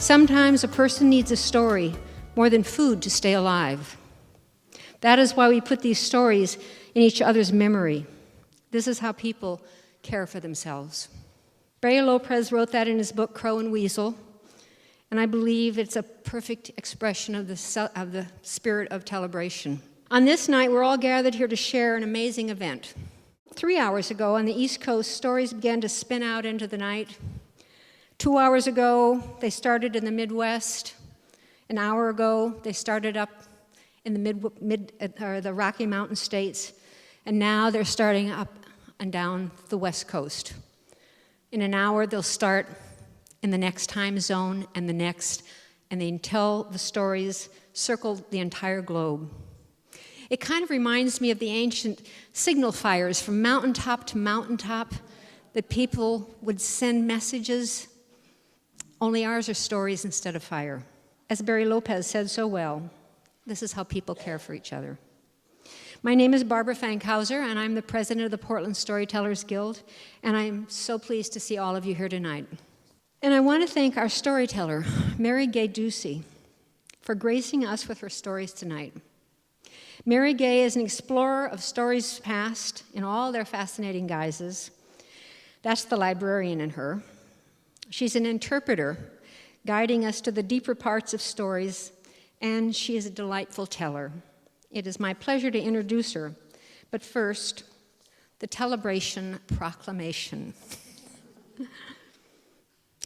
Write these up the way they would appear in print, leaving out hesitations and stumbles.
Sometimes a person needs a story more than food to stay alive. That is why we put these stories in each other's memory. This is how people care for themselves. Bray Lopez wrote that in his book, Crow and Weasel, and I believe it's a perfect expression of the spirit of Tellabration. On this night, we're all gathered here to share an amazing event. 3 hours ago on the East Coast, stories began to spin out into the night. 2 hours ago, they started in the Midwest. An hour ago, they started up in the Rocky Mountain states, and now they're starting up and down the West Coast. In an hour, they'll start in the next time zone and the next, and until the stories circle the entire globe. It kind of reminds me of the ancient signal fires from mountaintop to mountaintop that people would send messages, only ours are stories instead of fire. As Barry Lopez said so well, this is how people care for each other. My name is Barbara Fankhauser, and I'm the president of the Portland Storytellers Guild, and I'm so pleased to see all of you here tonight. And I want to thank our storyteller, Mary Gay Ducey, for gracing us with her stories tonight. Mary Gay is an explorer of stories past in all their fascinating guises. That's the librarian in her. She's an interpreter, guiding us to the deeper parts of stories, and she is a delightful teller. It is my pleasure to introduce her, but first, the Tellabration Proclamation.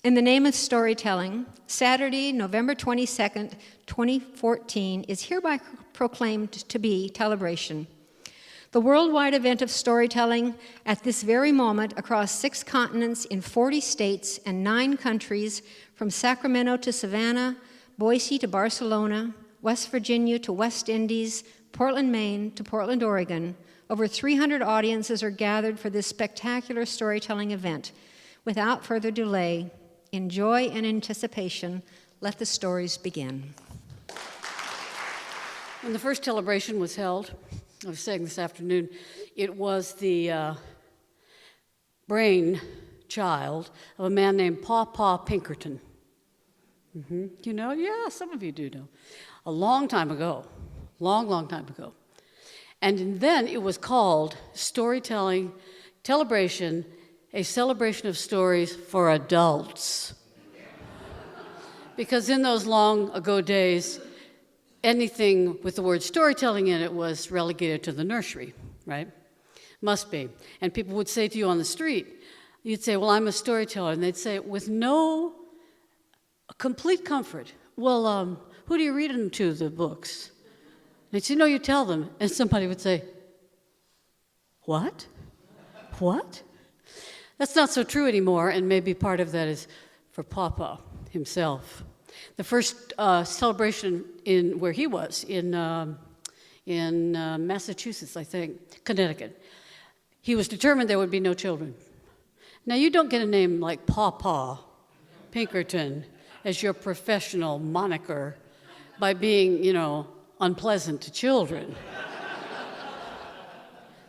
In the name of storytelling, Saturday, November 22nd, 2014, is hereby proclaimed to be Tellabration, the worldwide event of storytelling at this very moment across 6 continents in 40 states and 9 countries, from Sacramento to Savannah, Boise to Barcelona, West Virginia to West Indies, Portland, Maine to Portland, Oregon. Over 300 audiences are gathered for this spectacular storytelling event. Without further delay, in joy and anticipation, let the stories begin. When the first Tellabration was held, I was saying this afternoon, it was the brainchild of a man named Paw Pinkerton. You know? Yeah, some of you do know. A long time ago, long time ago. And then it was called Storytelling, Tellabration, a celebration of stories for adults. Because in those long ago days, anything with the word storytelling in it was relegated to the nursery, right? Must be. And people would say to you on the street, you'd say, well, I'm a storyteller. And they'd say, with no complete comfort, well, who do you read them to, the books? They'd say, no, you tell them. And somebody would say, what? What? That's not so true anymore, and maybe part of that is for Papa himself. The first celebration in where he was, in Massachusetts, I think, Connecticut, he was determined there would be no children. Now, you don't get a name like Paw Pinkerton as your professional moniker by being, unpleasant to children.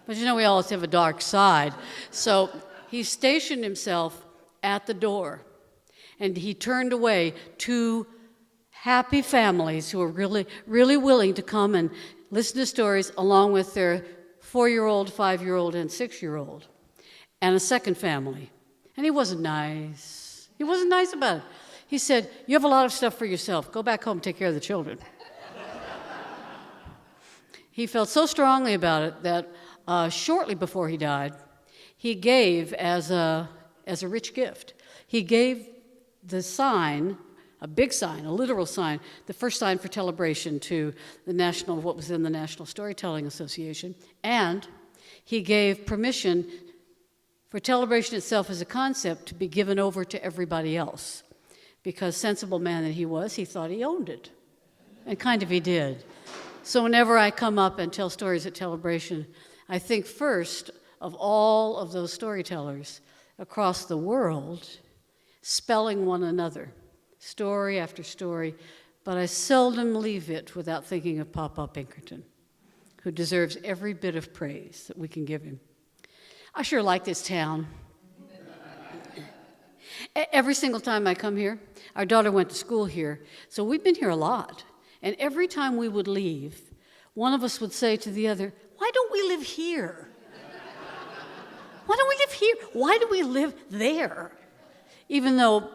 But we always have a dark side. So he stationed himself at the door, and he turned away 2 happy families who were really, really willing to come and listen to stories along with their 4-year-old, 5-year-old, and 6-year-old, and a second family. And he wasn't nice. He wasn't nice about it. He said, you have a lot of stuff for yourself. Go back home, take care of the children. He felt so strongly about it that shortly before he died, he gave as a rich gift. He gave the sign, a big sign, a literal sign, the first sign for Tellabration to what was then the National Storytelling Association, and he gave permission for Tellabration itself as a concept to be given over to everybody else. Because sensible man that he was, he thought he owned it. And kind of he did. So whenever I come up and tell stories at Tellabration, I think first of all of those storytellers across the world spelling one another, story after story, but I seldom leave it without thinking of Paw Pinkerton, who deserves every bit of praise that we can give him. I sure like this town. Every single time I come here, our daughter went to school here, so we've been here a lot. And every time we would leave, one of us would say to the other, "Why don't we live here? Why don't we live here? Why do we live there?" Even though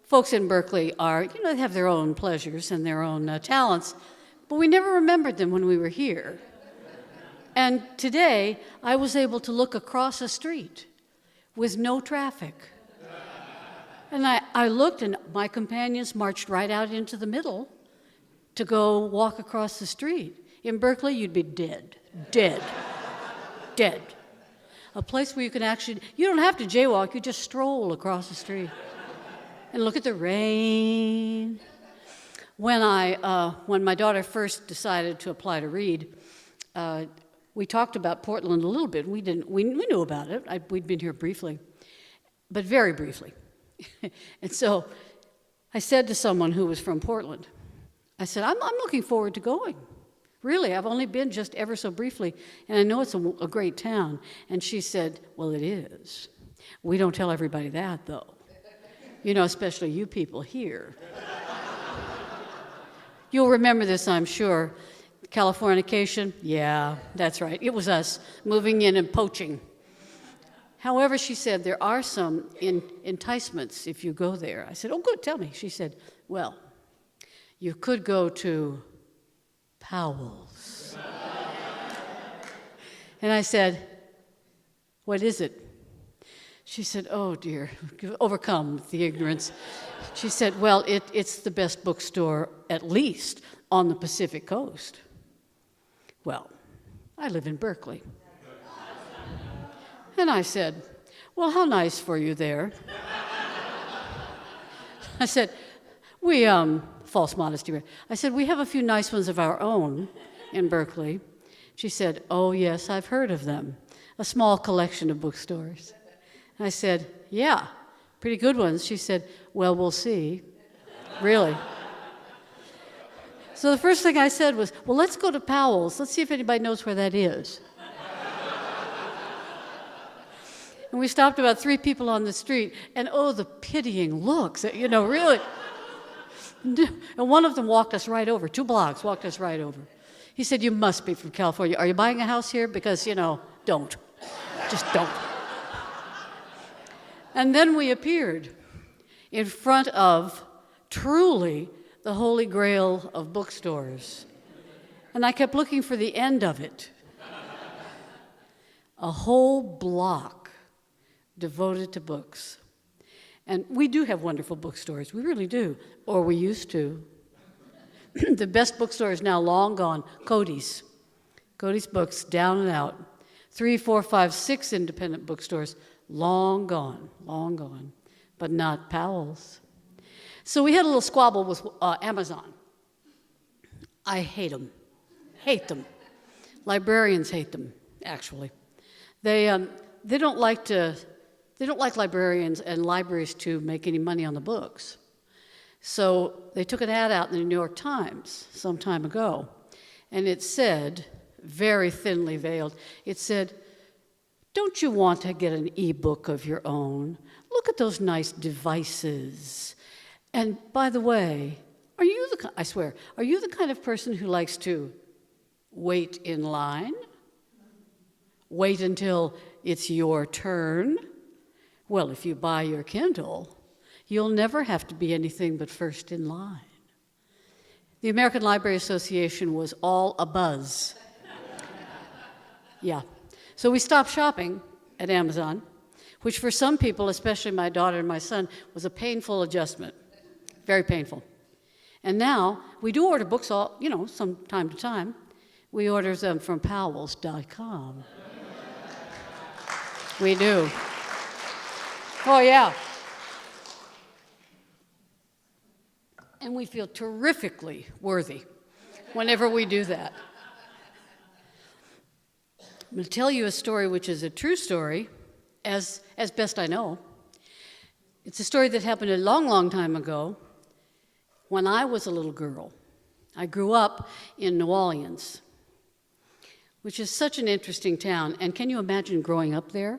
folks in Berkeley are, they have their own pleasures and their own talents, but we never remembered them when we were here. And today, I was able to look across a street with no traffic. And I looked, and my companions marched right out into the middle to go walk across the street. In Berkeley, you'd be dead. A place where you can you don't have to jaywalk, you just stroll across the street and look at the rain. When my daughter first decided to apply to read, we talked about Portland a little bit. We knew about it. We'd been here briefly, but very briefly. And so I said to someone who was from Portland, I said, I'm looking forward to going. Really, I've only been just ever so briefly, and I know it's a great town. And she said, well, it is. We don't tell everybody that, though. Especially you people here. You'll remember this, I'm sure. Californication? Yeah, that's right. It was us moving in and poaching. However, she said, there are some enticements if you go there. I said, oh, good, tell me. She said, well, you could go to Powell's. And I said, what is it? She said, oh, dear, overcome with the ignorance. She said, well, it's the best bookstore, at least, on the Pacific Coast. Well, I live in Berkeley. And I said, well, how nice for you there. I said, we, false modesty. I said, we have a few nice ones of our own in Berkeley. She said, oh, yes, I've heard of them. A small collection of bookstores. I said, yeah, pretty good ones. She said, well, we'll see. Really? So the first thing I said was, well, let's go to Powell's. Let's see if anybody knows where that is. And we stopped about 3 people on the street, and oh, the pitying looks, really. And one of them walked us right over, 2 blocks, walked us right over. He said, you must be from California. Are you buying a house here? Because, don't. Just don't. And then we appeared in front of, truly, the holy grail of bookstores. And I kept looking for the end of it. A whole block devoted to books. And we do have wonderful bookstores. We really do. Or we used to. The best bookstore is now long gone. Cody's. Cody's Books, down and out. 3, 4, 5, 6 independent bookstores, long gone. But not Powell's. So we had a little squabble with Amazon. I hate them. Hate them. Librarians hate them, actually. They don't like librarians and libraries to make any money on the books. So they took an ad out in the New York Times some time ago, and it said, very thinly veiled, it said, don't you want to get an e-book of your own? Look at those nice devices. And by the way, are you the kind of person who likes to wait in line? Wait until it's your turn? Well, if you buy your Kindle, you'll never have to be anything but first in line. The American Library Association was all abuzz. Yeah. So we stopped shopping at Amazon, which for some people, especially my daughter and my son, was a painful adjustment. Very painful. And now, we do order books from time to time. We order them from Powells.com. We do. Oh, yeah. And we feel terrifically worthy whenever we do that. I'm going to tell you a story which is a true story, as best I know. It's a story that happened a long, long time ago when I was a little girl. I grew up in New Orleans, which is such an interesting town. And can you imagine growing up there?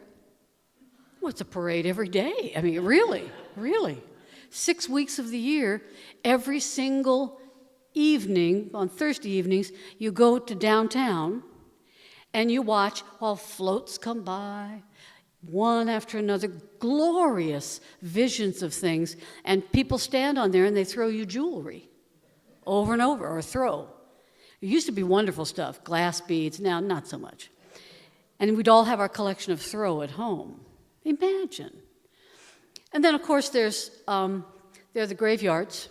Well, it's a parade every day. I mean, really. Really. 6 weeks of the year, every single evening, on Thursday evenings, you go to downtown and you watch while floats come by, one after another, glorious visions of things, and people stand on there and they throw you jewelry over and over, or throw. It used to be wonderful stuff, glass beads, now not so much. And we'd all have our collection of throw at home. Imagine. And then, of course, there are the graveyards,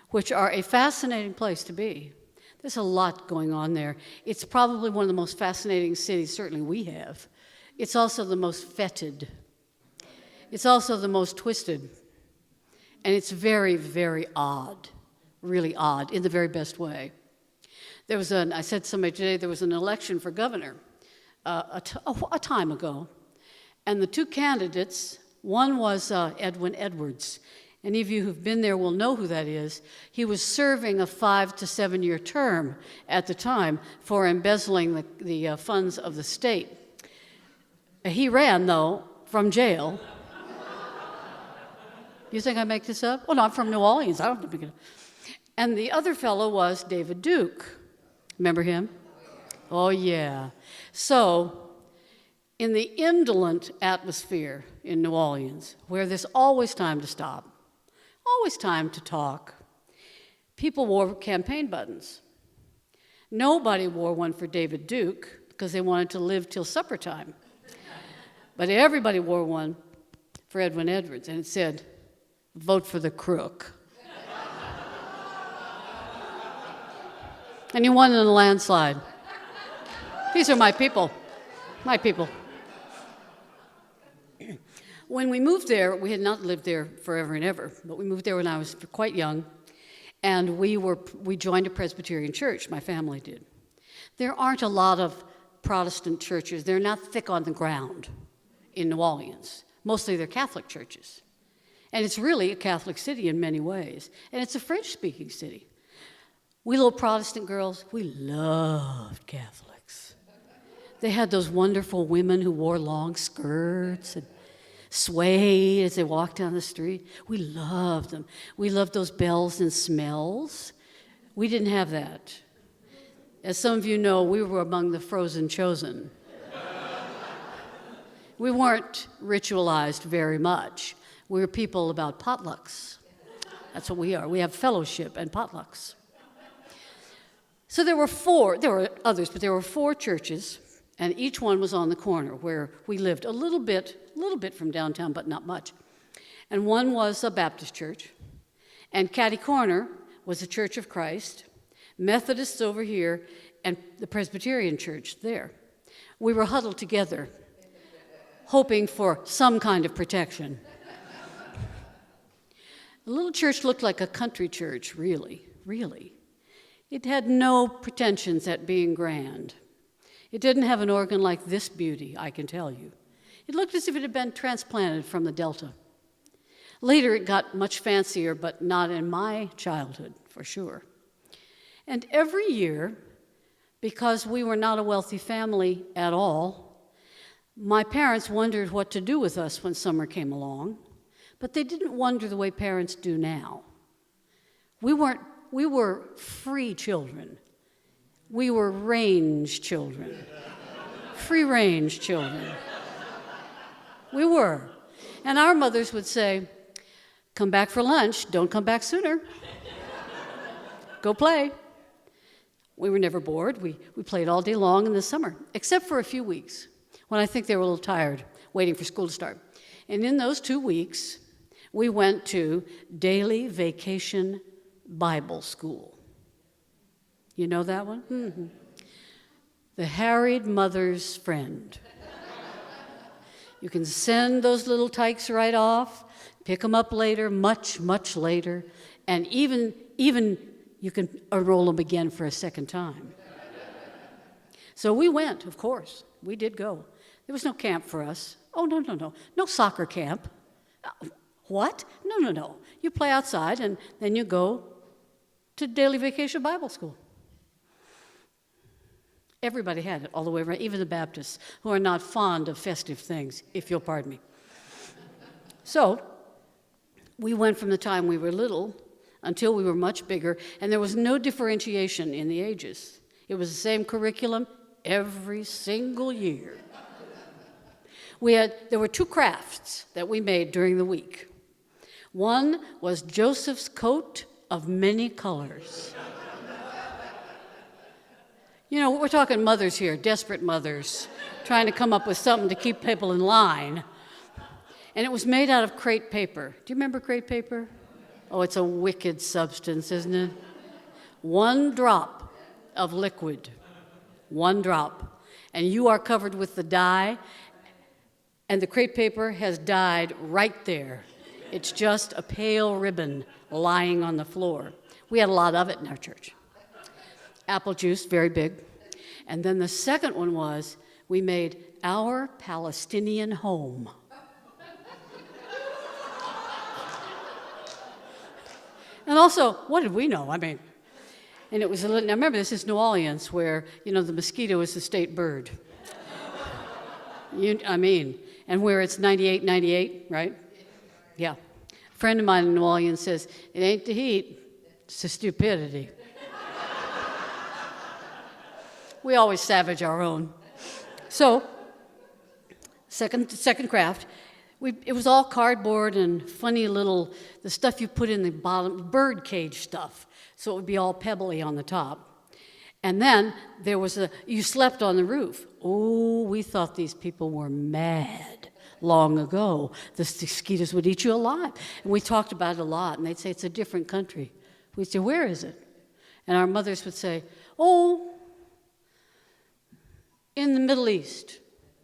which are a fascinating place to be. There's a lot going on there. It's probably one of the most fascinating cities, certainly we have. It's also the most fetid. It's also the most twisted. And it's very, very odd, really odd, in the very best way. I said to somebody today, there was an election for governor a time ago. And the two candidates, one was Edwin Edwards. Any of you who've been there will know who that is. He was serving a 5 to 7 year term at the time for embezzling the funds of the state. He ran, though, from jail. You think I make this up? Oh, no, I'm from New Orleans. I don't have to make it up. And the other fellow was David Duke. Remember him? Oh, yeah. So, in the indolent atmosphere in New Orleans, where there's always time to stop, always time to talk, people wore campaign buttons. Nobody wore one for David Duke because they wanted to live till supper time. But everybody wore one for Edwin Edwards, and it said, "Vote for the crook." And he won in a landslide. These are my people. My people. When we moved there, we had not lived there forever and ever, but we moved there when I was quite young, and we joined a Presbyterian church, my family did. There aren't a lot of Protestant churches. They're not thick on the ground in New Orleans. Mostly they're Catholic churches. And it's really a Catholic city in many ways. And it's a French-speaking city. We little Protestant girls, we loved Catholics. They had those wonderful women who wore long skirts and swayed as they walked down the street. We loved them. We loved those bells and smells. We didn't have that. As some of you know, we were among the frozen chosen. We weren't ritualized very much. We were people about potlucks. That's what we are. We have fellowship and potlucks. So there were others, but there were 4 churches, and each one was on the corner where we lived, a little bit from downtown, but not much. And one was a Baptist church, and catty corner was the Church of Christ, Methodists over here, and the Presbyterian church there. We were huddled together, hoping for some kind of protection. The little church looked like a country church, really, really. It had no pretensions at being grand. It didn't have an organ like this beauty, I can tell you. It looked as if it had been transplanted from the Delta. Later it got much fancier, but not in my childhood, for sure. And every year, because we were not a wealthy family at all, my parents wondered what to do with us when summer came along, but they didn't wonder the way parents do now. We were free children. We were range children. Free-range children. We were. And our mothers would say, "Come back for lunch, don't come back sooner. Go play." We were never bored. We played all day long in the summer, except for a few weeks, when I think they were a little tired, waiting for school to start. And in those 2 weeks, we went to daily vacation Bible school. You know that one? Mm-hmm. The harried mother's friend. You can send those little tykes right off, pick them up later, much, much later, and even you can enroll them again for a second time. So we went, of course. We did go. There was no camp for us. Oh, no. No soccer camp. What? No. You play outside, and then you go to daily vacation Bible school. Everybody had it all the way around, even the Baptists, who are not fond of festive things, if you'll pardon me. So, We went from the time we were little until we were much bigger, and there was no differentiation in the ages. It was the same curriculum every single year. There were 2 crafts that we made during the week. One was Joseph's coat of many colors. You know, we're talking mothers here, desperate mothers, trying to come up with something to keep people in line. And it was made out of crepe paper. Do you remember crepe paper? Oh, it's a wicked substance, isn't it? 1 drop of liquid, 1 drop. And you are covered with the dye, and the crepe paper has dyed right there. It's just a pale ribbon lying on the floor. We had a lot of it in our church. Apple juice, very big. And then the second one was, we made our Palestinian home. And also, what did we know? I mean, and it was now remember, this is New Orleans, where, you know, the mosquito is the state bird. And where it's 98, right? Yeah. A friend of mine in New Orleans says, it ain't the heat, it's the stupidity. We always savage our own. So, second craft, it was all cardboard and funny little, the stuff you put in the bottom, bird cage stuff, so it would be all pebbly on the top. And then there was you slept on the roof. Oh, we thought these people were mad long ago. The mosquitoes would eat you alive. And we talked about it a lot, and they'd say, it's a different country. We'd say, where is it? And our mothers would say, oh, in the Middle East.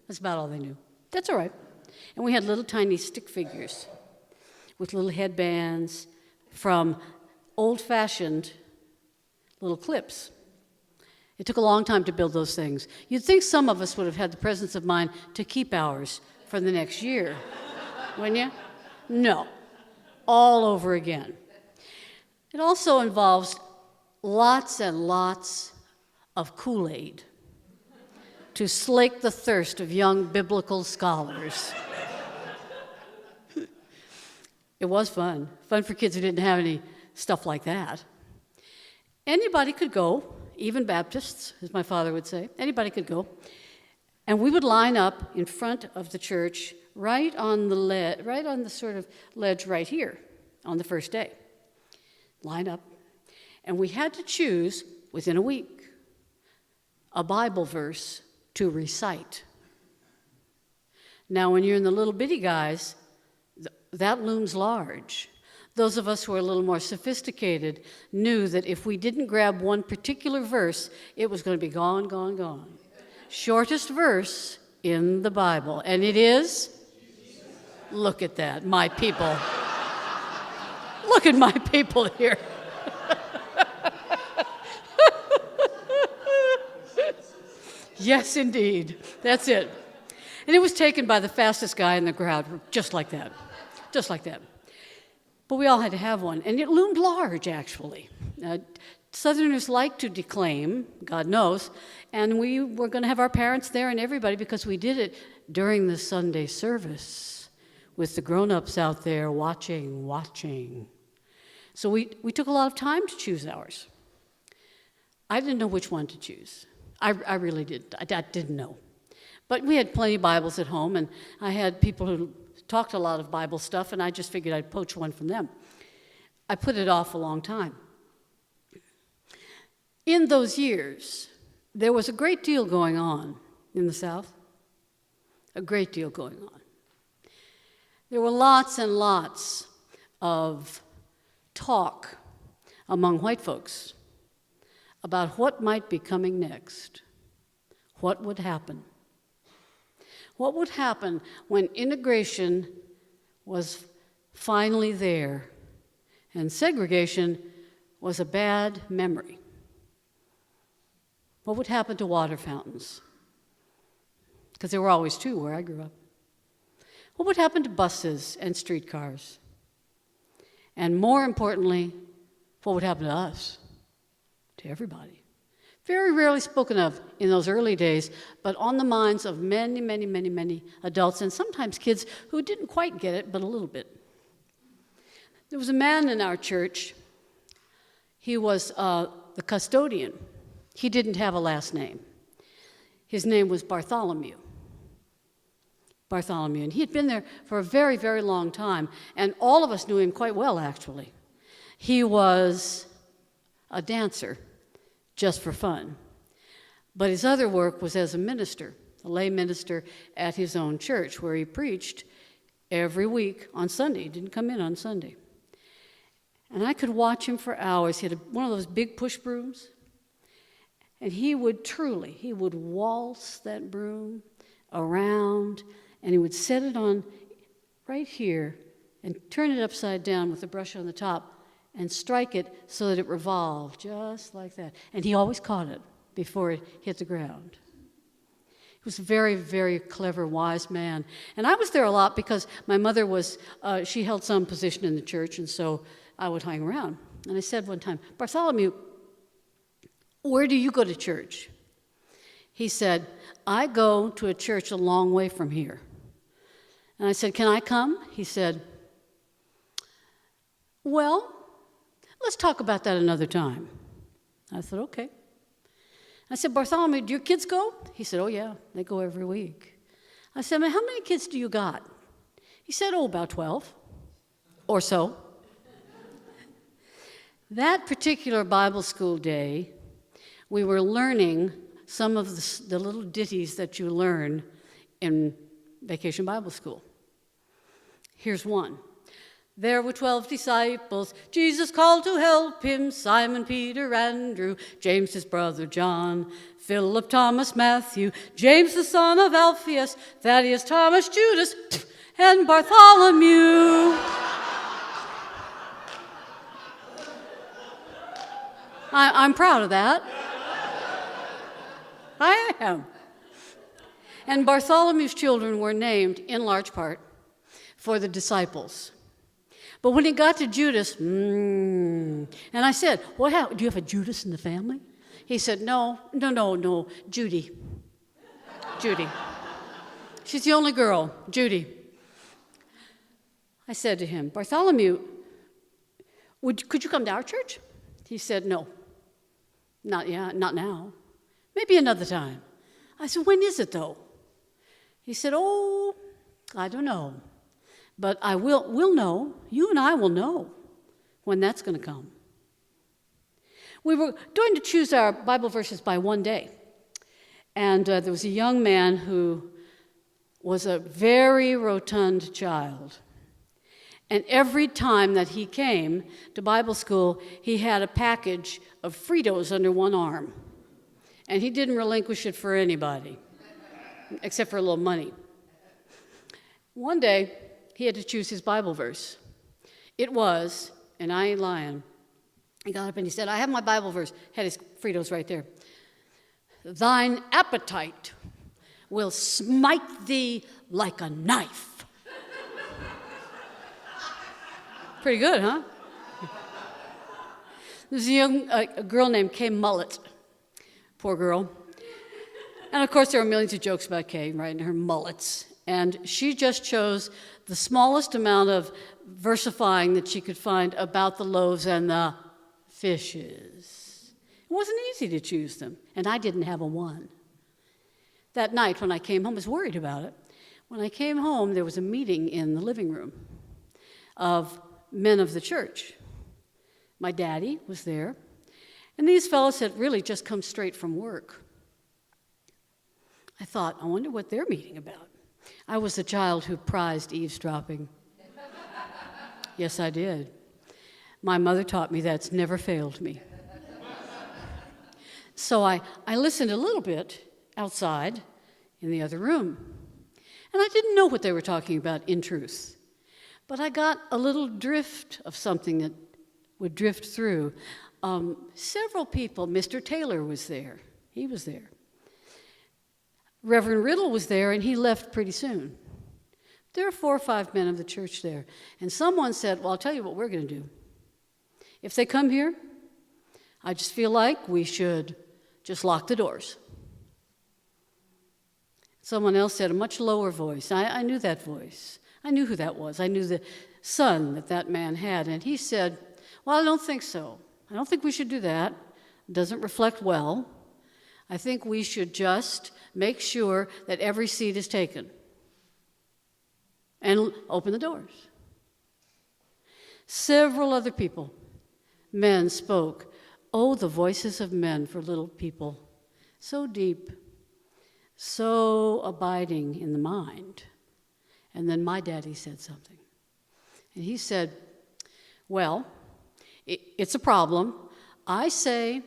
That's about all they knew. That's all right. And we had little tiny stick figures with little headbands from old-fashioned little clips. It took a long time to build those things. You'd think some of us would have had the presence of mind to keep ours for the next year, wouldn't you? No. All over again. It also involves lots and lots of Kool-Aid to slake the thirst of young biblical scholars. It was fun. Fun for kids who didn't have any stuff like that. Anybody could go, even Baptists, as my father would say. Anybody could go. And we would line up in front of the church right on the sort of ledge right here on the first day. Line up. And we had to choose, within a week, a Bible verse to recite. Now, when you're in the little bitty guys, that looms large. Those of us who are a little more sophisticated knew that if we didn't grab one particular verse, it was going to be gone, gone, gone. Shortest verse in the Bible. And it is? Look at that, my people. Look at my people here. Yes, indeed. That's it. And it was taken by the fastest guy in the crowd, just like that. Just like that. But we all had to have one. And it loomed large, actually. Southerners like to declaim, God knows, and we were going to have our parents there and everybody because we did it during the Sunday service with the grown-ups out there watching. So we took a lot of time to choose ours. I didn't know which one to choose. I really didn't. I didn't know. But we had plenty of Bibles at home, and I had people who talked a lot of Bible stuff, and I just figured I'd poach one from them. I put it off a long time. In those years, there was a great deal going on in the South. A great deal going on. There were lots and lots of talk among white folks about what might be coming next. What would happen? What would happen when integration was finally there and segregation was a bad memory? What would happen to water fountains? Because there were always 2 where I grew up. What would happen to buses and streetcars? And more importantly, what would happen to us? To everybody. Very rarely spoken of in those early days, but on the minds of many, many, many, many adults, and sometimes kids who didn't quite get it, but a little bit. There was a man in our church. He was the custodian. He didn't have a last name. His name was Bartholomew. Bartholomew. And he had been there for a very, very long time, and all of us knew him quite well, actually. He was a dancer, just for fun. But his other work was as a minister, a lay minister at his own church, where he preached every week on Sunday. He didn't come in on Sunday. And I could watch him for hours. He had one of those big push brooms. And he would waltz that broom around, and he would set it on right here and turn it upside down with the brush on the top and strike it so that it revolved, just like that. And he always caught it before it hit the ground. He was a very, very clever, wise man. And I was there a lot because my mother she held some position in the church, and so I would hang around. And I said one time, Bartholomew, where do you go to church? He said, I go to a church a long way from here. And I said, can I come? He said, well, let's talk about that another time. I said, okay. I said, Bartholomew, do your kids go? He said, oh, yeah, they go every week. I said, how many kids do you got? He said, about 12 or so. That particular Bible school day, we were learning some of the little ditties that you learn in Vacation Bible School. Here's one. There were 12 disciples Jesus called to help him, Simon, Peter, Andrew, James his brother John, Philip, Thomas, Matthew, James the son of Alphaeus, Thaddeus, Thomas, Judas, and Bartholomew. I'm proud of that. I am. And Bartholomew's children were named, in large part, for the disciples. But when it got to Judas, and I said, what happened? Do you have a Judas in the family? He said, no, Judy. Judy. She's the only girl, Judy. I said to him, Bartholomew, could you come to our church? He said, no, not now. Maybe another time. I said, when is it, though? He said, I don't know. But we'll know. You and I will know when that's going to come. We were going to choose our Bible verses by one day. And there was a young man who was a very rotund child. And every time that he came to Bible school, he had a package of Fritos under one arm. And he didn't relinquish it for anybody, except for a little money. One day, he had to choose his Bible verse. It was, and I ain't lying, he got up and he said, I have my Bible verse. Had his Fritos right there. Thine appetite will smite thee like a knife. Pretty good, huh? There's a girl named Kay Mullet. Poor girl. And of course, there are millions of jokes about Kay, right, and her mullets. And she just chose the smallest amount of versifying that she could find about the loaves and the fishes. It wasn't easy to choose them, and I didn't have a one. That night when I came home, I was worried about it. When I came home, there was a meeting in the living room of men of the church. My daddy was there, and these fellows had really just come straight from work. I thought, I wonder what they're meeting about. I was the child who prized eavesdropping. Yes, I did. My mother taught me that's never failed me. So I listened a little bit outside in the other room. And I didn't know what they were talking about in truth. But I got a little drift of something that would drift through. Several people, Mr. Taylor was there. He was there. Reverend Riddle was there, and he left pretty soon. There were 4 or 5 men of the church there. And someone said, well, I'll tell you what we're going to do. If they come here, I just feel like we should just lock the doors. Someone else said, a much lower voice. I knew that voice. I knew who that was. I knew son that that man had. And he said, well, I don't think so. I don't think we should do that. It doesn't reflect well. I think we should just make sure that every seat is taken and open the doors. Several other people, men, spoke. Oh, the voices of men for little people, so deep, so abiding in the mind. And then my daddy said something. And he said, well, it's a problem. I say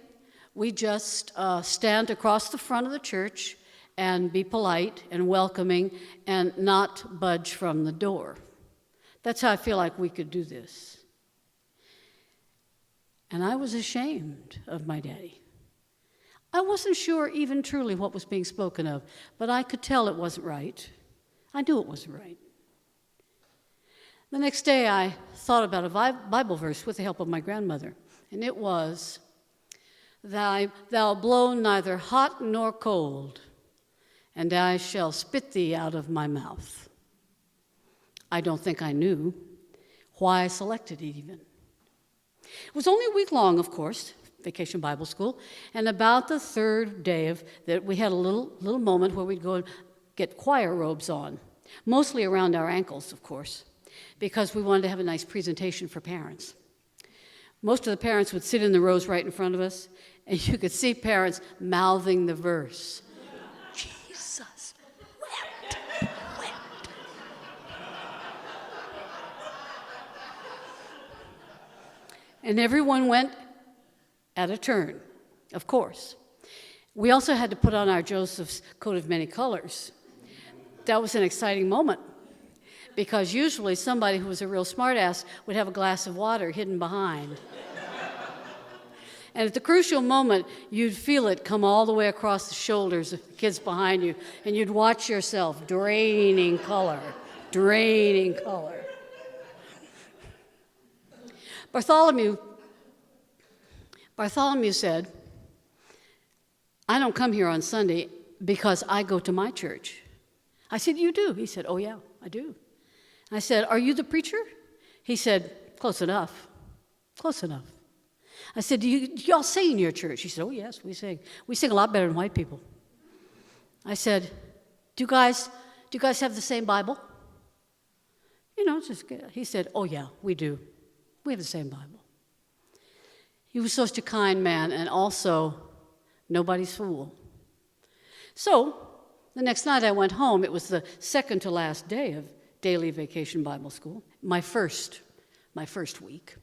we just stand across the front of the church and be polite and welcoming and not budge from the door. That's how I feel like we could do this. And I was ashamed of my daddy. I wasn't sure even truly what was being spoken of, but I could tell it wasn't right. I knew it wasn't right. The next day I thought about a Bible verse with the help of my grandmother, and it was, Thou blow neither hot nor cold, and I shall spit thee out of my mouth. I don't think I knew why I selected it even. It was only a week long, of course, Vacation Bible School, and about the third day of that, we had a little moment where we'd go and get choir robes on, mostly around our ankles, of course, because we wanted to have a nice presentation for parents. Most of the parents would sit in the rows right in front of us, and you could see parents mouthing the verse. Jesus wept. And everyone went at a turn, of course. We also had to put on our Joseph's coat of many colors. That was an exciting moment, because usually somebody who was a real smartass would have a glass of water hidden behind. And at the crucial moment, you'd feel it come all the way across the shoulders of the kids behind you, and you'd watch yourself draining color. Bartholomew said, I don't come here on Sunday because I go to my church. I said, you do? He said, oh yeah, I do. I said, are you the preacher? He said, close enough. I said, do y'all sing in your church? He said, oh yes, we sing. We sing a lot better than white people. I said, do you guys have the same Bible? You know, just good. He said, oh yeah, we do. We have the same Bible. He was such a kind man, and also nobody's fool. So the next night I went home. It was the second to last day of daily Vacation Bible School, my first week.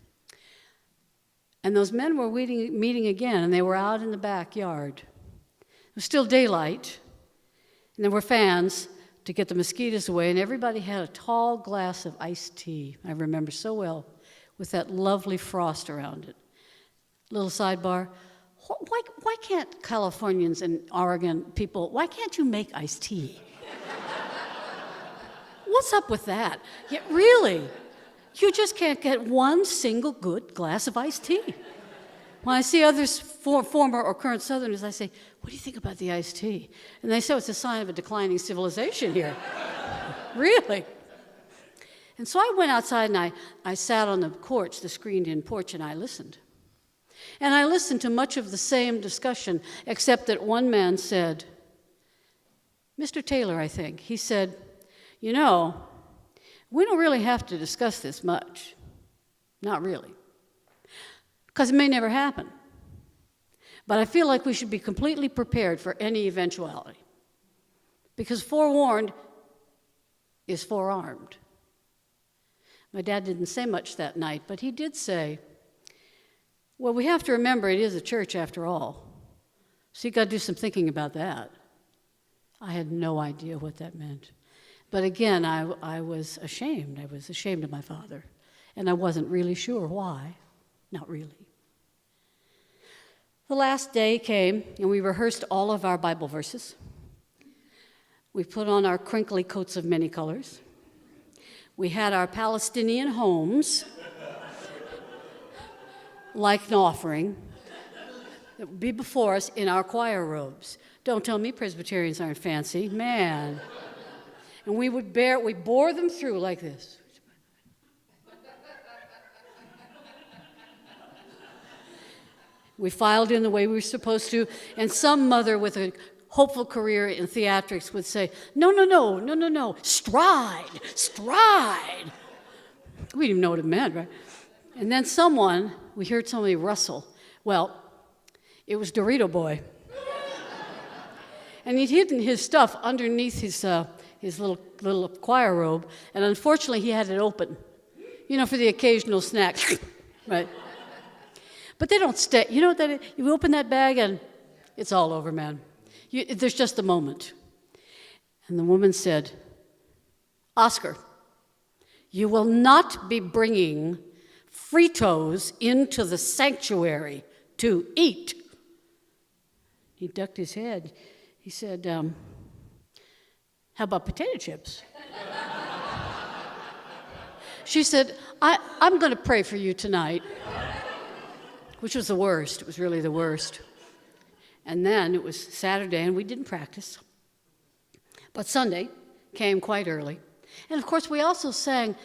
And those men were meeting again, and they were out in the backyard. It was still daylight, and there were fans to get the mosquitoes away, and everybody had a tall glass of iced tea, I remember so well, with that lovely frost around it. Little sidebar, why can't Californians and Oregon people, why can't you make iced tea? What's up with that? Yeah, really, you just can't get one single good glass of iced tea. When I see others, former or current Southerners, I say, what do you think about the iced tea? And they say, it's a sign of a declining civilization here. Really? And so I went outside and I sat on the porch, the screened-in porch, and I listened. And I listened to much of the same discussion, except that one man said, Mr. Taylor, I think, he said, you know, we don't really have to discuss this much. Not really. Because it may never happen. But I feel like we should be completely prepared for any eventuality. Because forewarned is forearmed. My dad didn't say much that night, but he did say, well, we have to remember it is a church after all. So you've got to do some thinking about that. I had no idea what that meant. But again, I was ashamed. I was ashamed of my father. And I wasn't really sure why. Not really. The last day came, and we rehearsed all of our Bible verses. We put on our crinkly coats of many colors. We had our Palestinian homes, like an offering, that would be before us in our choir robes. Don't tell me Presbyterians aren't fancy, man. And we bore them through like this. We filed in the way we were supposed to, and some mother with a hopeful career in theatrics would say, no, stride. We didn't even know what it meant, right? And then we heard somebody rustle. Well, it was Dorito Boy. And he'd hidden his stuff underneath his little choir robe, and unfortunately he had it open, for the occasional snack, right? But they don't stay. You know that you open that bag and it's all over, man. There's just a moment. And the woman said, Oscar, you will not be bringing Fritos into the sanctuary to eat. He ducked his head. He said, how about potato chips? She said, I'm going to pray for you tonight, which was the worst. It was really the worst. And then it was Saturday, and we didn't practice. But Sunday came quite early. And, of course, we also sang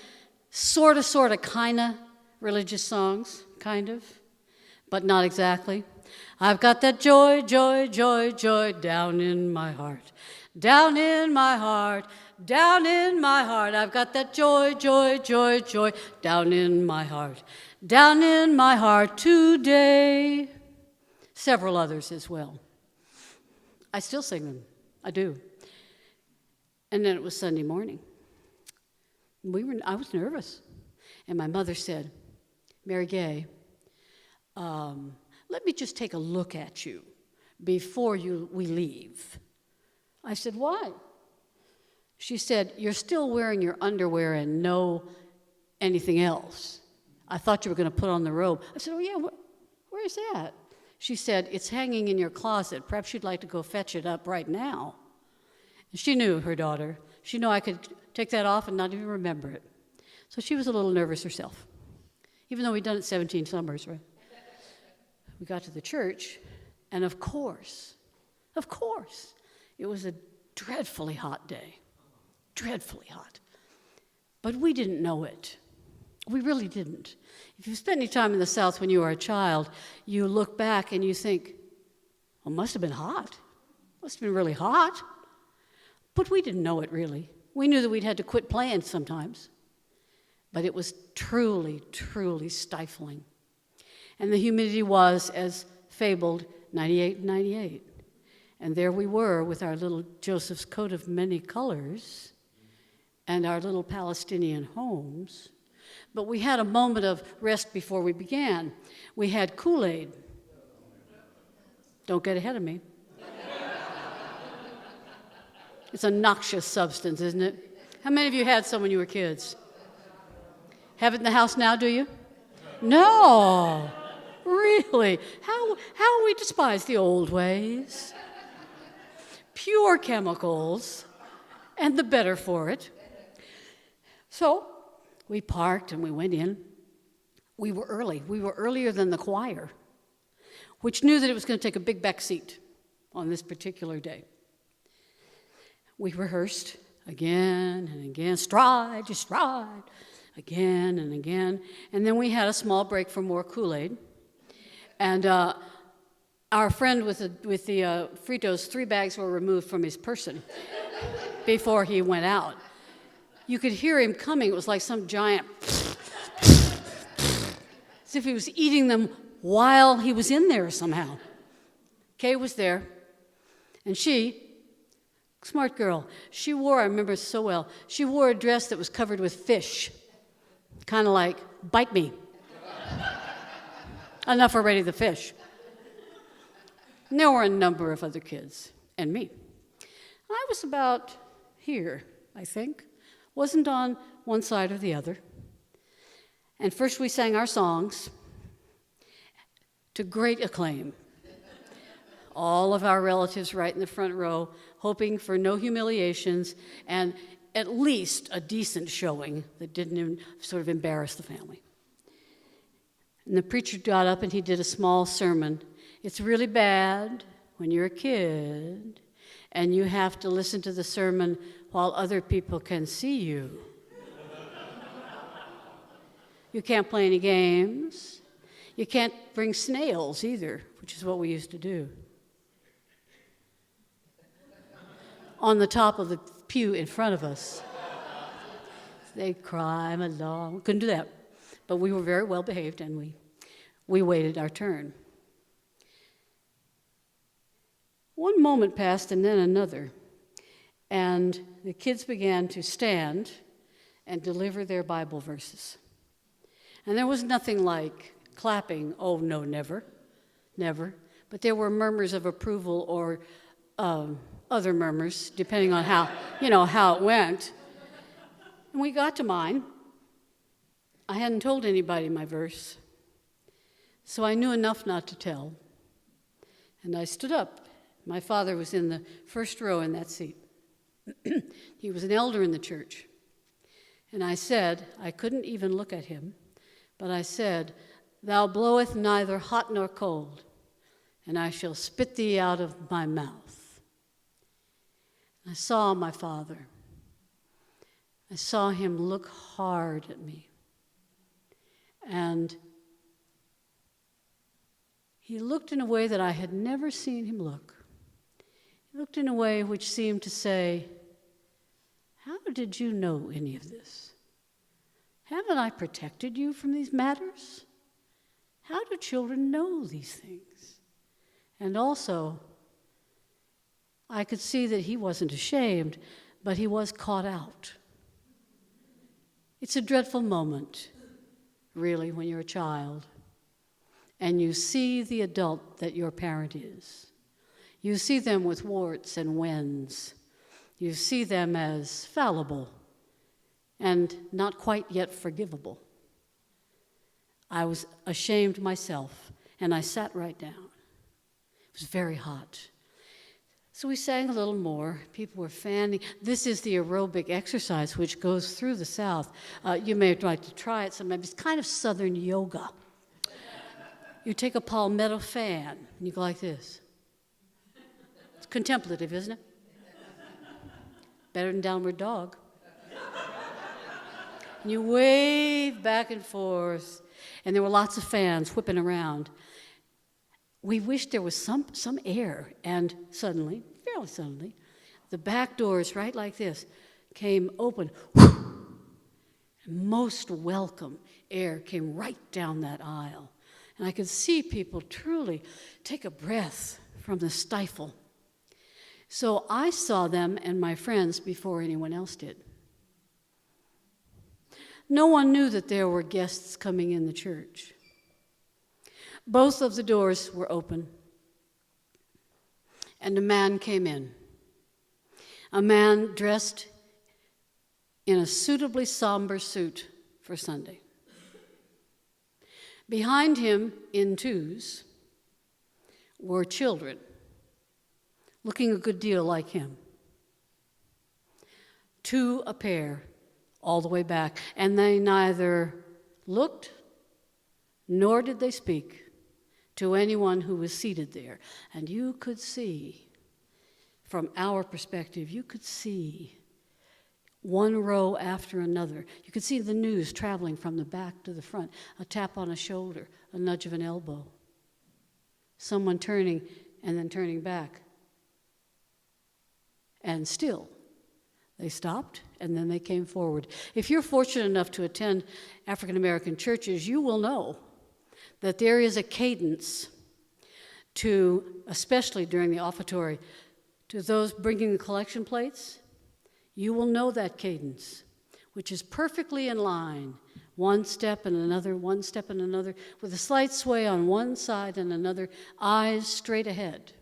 sort of, kind of religious songs, kind of, but not exactly. I've got that joy, joy, joy, joy down in my heart. Down in my heart, down in my heart. I've got that joy, joy, joy, joy down in my heart. Down in my heart today. Several others as well. I still sing them. I do. And then it was Sunday morning. I was nervous. And my mother said, Mary Gay, let me just take a look at you before we leave. I said, why? She said, you're still wearing your underwear and no anything else. I thought you were going to put on the robe. I said, oh, yeah, where is that? She said, it's hanging in your closet. Perhaps you'd like to go fetch it up right now. And she knew her daughter. She knew I could take that off and not even remember it. So she was a little nervous herself, even though we'd done it 17 summers, right? We got to the church, and of course, it was a dreadfully hot day. Dreadfully hot. But we didn't know it. We really didn't. If you spent any time in the South when you were a child, you look back and you think, well, it must have been hot. Must have been really hot. But we didn't know it really. We knew that we'd had to quit playing sometimes. But it was truly, truly stifling. And the humidity was, as fabled, 98 and 98. And there we were with our little Joseph's coat of many colors and our little Palestinian homes. But we had a moment of rest before we began. We had Kool-Aid. Don't get ahead of me. It's a noxious substance, isn't it? How many of you had some when you were kids? Have it in the house now, do you? No. Really? How we despise the old ways. Pure chemicals, and the better for it. So we parked and we went in. We were early. We were earlier than the choir, which knew that it was going to take a big back seat on this particular day. We rehearsed again and again, stride to stride, again and again. And then we had a small break for more Kool-Aid. And our friend with the Fritos, 3 bags were removed from his person before he went out. You could hear him coming. It was like some giant, as if he was eating them while he was in there somehow. Kay was there, and she, smart girl, she wore, I remember so well, she wore a dress that was covered with fish, kind of like, bite me. Enough already, the fish. And there were a number of other kids, and me. I was about here, I think. Wasn't on one side or the other. And first we sang our songs to great acclaim. All of our relatives right in the front row, hoping for no humiliations and at least a decent showing that didn't even sort of embarrass the family. And the preacher got up and he did a small sermon. It's really bad when you're a kid and you have to listen to the sermon while other people can see you. You can't play any games. You can't bring snails either, which is what we used to do. On the top of the pew in front of us. They'd climb along. We couldn't do that. But we were very well behaved, and we waited our turn. One moment passed and then another, and the kids began to stand and deliver their Bible verses. And there was nothing like clapping, oh no, never, never. But there were murmurs of approval or other murmurs, depending on how it went. And we got to mine. I hadn't told anybody my verse, so I knew enough not to tell. And I stood up. My father was in the first row in that seat. He was an elder in the church. And I said, I couldn't even look at him, but I said, "Thou bloweth neither hot nor cold, and I shall spit thee out of my mouth." I saw my father. I saw him look hard at me. And he looked in a way that I had never seen him look. He looked in a way which seemed to say, "How did you know any of this? Haven't I protected you from these matters? How do children know these things?" And also, I could see that he wasn't ashamed, but he was caught out. It's a dreadful moment, really, when you're a child, and you see the adult that your parent is. You see them with warts and wens. You see them as fallible and not quite yet forgivable. I was ashamed myself, and I sat right down. It was very hot. So we sang a little more. People were fanning. This is the aerobic exercise which goes through the South. You may like to try it sometime. It's kind of Southern yoga. You take a palmetto fan, and you go like this. It's contemplative, isn't it? Better than downward dog. And you wave back and forth, and there were lots of fans whipping around. We wished there was some air, and suddenly, fairly suddenly, the back doors, right like this, came open. And most welcome air came right down that aisle. And I could see people truly take a breath from the stifle. So I saw them and my friends before anyone else did. No one knew that there were guests coming in the church. Both of the doors were open, and a man came in. A man dressed in a suitably somber suit for Sunday. Behind him, in twos, were children, looking a good deal like him. Two a pair, all the way back, and they neither looked nor did they speak to anyone who was seated there. And you could see, from our perspective, you could see one row after another. You could see the news traveling from the back to the front, a tap on a shoulder, a nudge of an elbow, someone turning and then turning back. And still, they stopped, and then they came forward. If you're fortunate enough to attend African American churches, you will know that there is a cadence to, especially during the offertory, to those bringing the collection plates. You will know that cadence, which is perfectly in line, one step and another, one step and another, with a slight sway on one side and another, eyes straight ahead.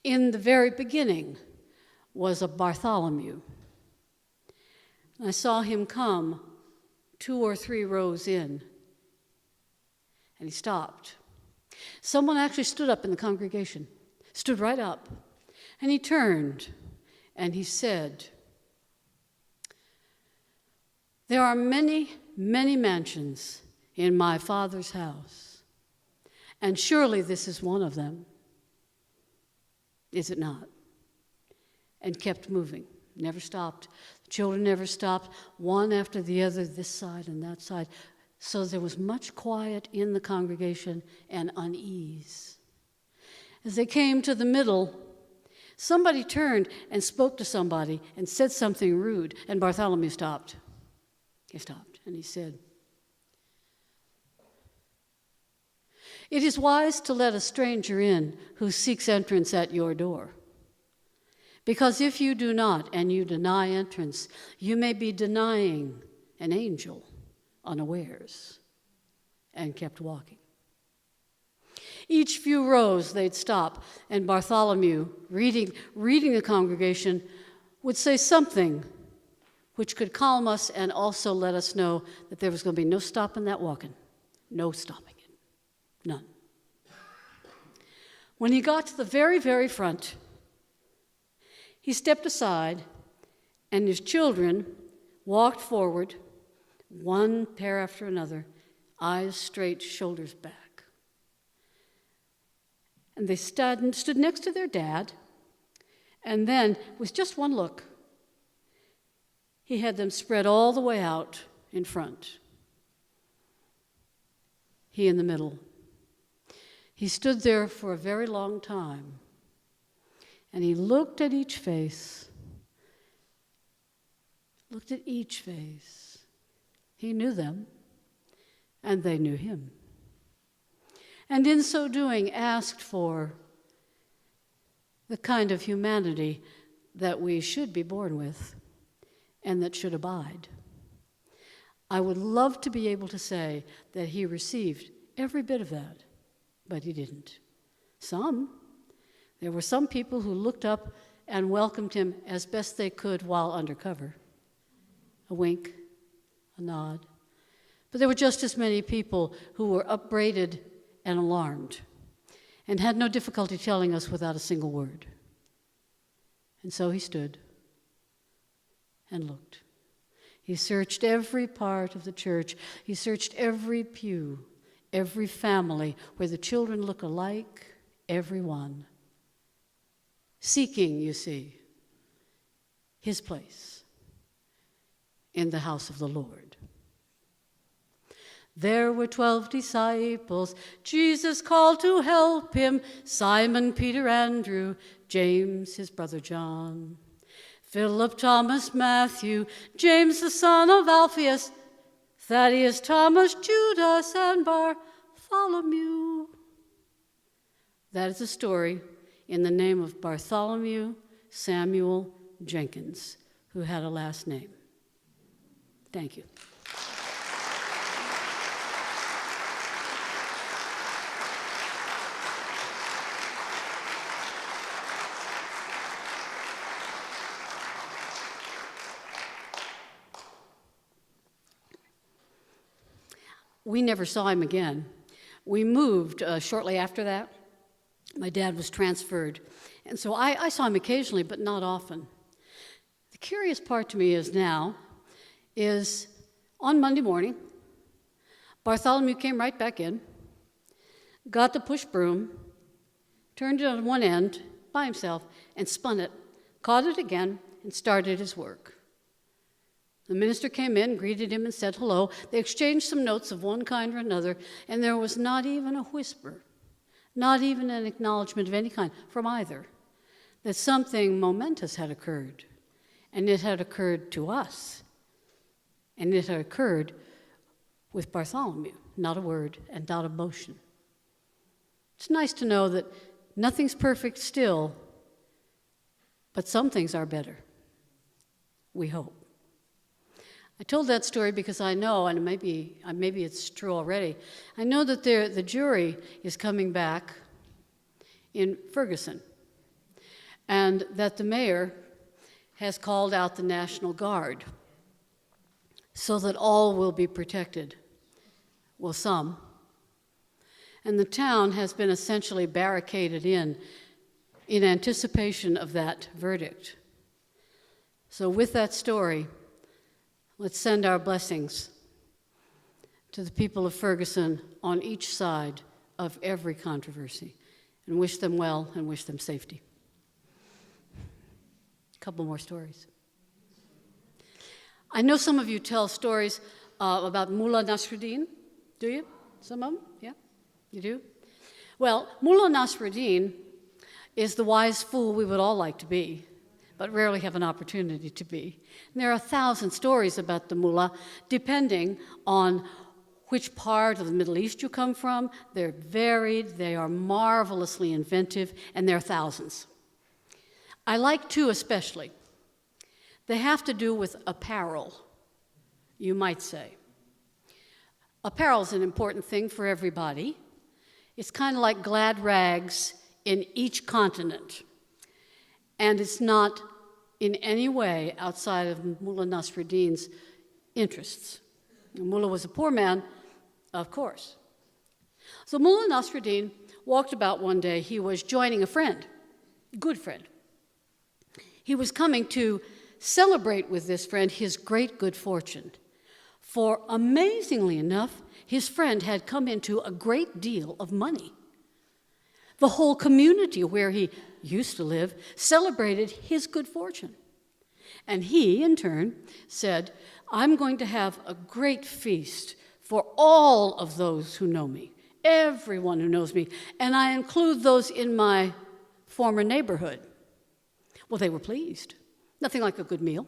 In the very beginning was a Bartholomew. I saw him come 2 or 3 rows in, and he stopped. Someone actually stood up in the congregation, stood right up, and he turned, and he said, "There are many, many mansions in my Father's house, and surely this is one of them. Is it not?" And kept moving, never stopped. The children never stopped, one after the other, this side and that side, So there was much quiet in the congregation and unease. As they came to the middle, somebody turned and spoke to somebody and said something rude, and Bartholomew stopped. He stopped, and he said, "It is wise to let a stranger in who seeks entrance at your door. Because if you do not, and you deny entrance, you may be denying an angel unawares," and kept walking. Each few rows they'd stop, and Bartholomew, reading the congregation, would say something which could calm us and also let us know that there was going to be no stopping that walking. No stopping it. None. When he got to the very, very front, he stepped aside, and his children walked forward, one pair after another, eyes straight, shoulders back. And they stood next to their dad, and then, with just one look, he had them spread all the way out in front. He in the middle. He stood there for a very long time, and he looked at each face, He knew them, and they knew him. And in so doing, asked for the kind of humanity that we should be born with and that should abide. I would love to be able to say that he received every bit of that, but he didn't. There were some people who looked up and welcomed him as best they could while undercover. A wink, a nod. But there were just as many people who were upbraided and alarmed and had no difficulty telling us without a single word. And so he stood and looked. He searched every part of the church. He searched every pew, every family where the children look alike, every one. Seeking, you see, his place in the house of the Lord. There were 12 disciples Jesus called to help him, Simon, Peter, Andrew, James, his brother John, Philip, Thomas, Matthew, James, the son of Alphaeus, Thaddeus, Thomas, Judas, and Bartholomew. That is a story in the name of Bartholomew Samuel Jenkins, who had a last name. Thank you. We never saw him again. We moved shortly after that. My dad was transferred, and so I saw him occasionally, but not often. The curious part to me is on Monday morning, Bartholomew came right back in, got the push broom, turned it on one end by himself, and spun it, caught it again, and started his work. The minister came in, greeted him, and said hello. They exchanged some notes of one kind or another, and there was not even a whisper, not even an acknowledgement of any kind from either, that something momentous had occurred, and it had occurred to us, and it had occurred with Bartholomew, not a word and not a motion. It's nice to know that nothing's perfect still, but some things are better, we hope. I told that story because I know, and maybe it's true already, I know that the jury is coming back in Ferguson, and that the mayor has called out the National Guard so that all will be protected. Well, some. And the town has been essentially barricaded in anticipation of that verdict. So with that story, let's send our blessings to the people of Ferguson on each side of every controversy, and wish them well and wish them safety. A couple more stories. I know some of you tell stories about Mullah Nasruddin. Do you? Some of them? Yeah? You do? Well, Mullah Nasruddin is the wise fool we would all like to be, but rarely have an opportunity to be. And there are 1,000 stories about the mullah, depending on which part of the Middle East you come from. They're varied, they are marvelously inventive, and there are thousands. I like two especially. They have to do with apparel, you might say. Apparel is an important thing for everybody. It's kind of like glad rags in each continent. And it's not in any way outside of Mullah Nasruddin's interests. Mullah was a poor man, of course. So Mullah Nasruddin walked about one day. He was joining a friend, good friend. He was coming to celebrate with this friend his great good fortune. For amazingly enough, his friend had come into a great deal of money. The whole community where he used to live celebrated his good fortune. And he, in turn, said, I'm going to have a great feast for all of those who know me, everyone who knows me, and I include those in my former neighborhood. Well, they were pleased. Nothing like a good meal.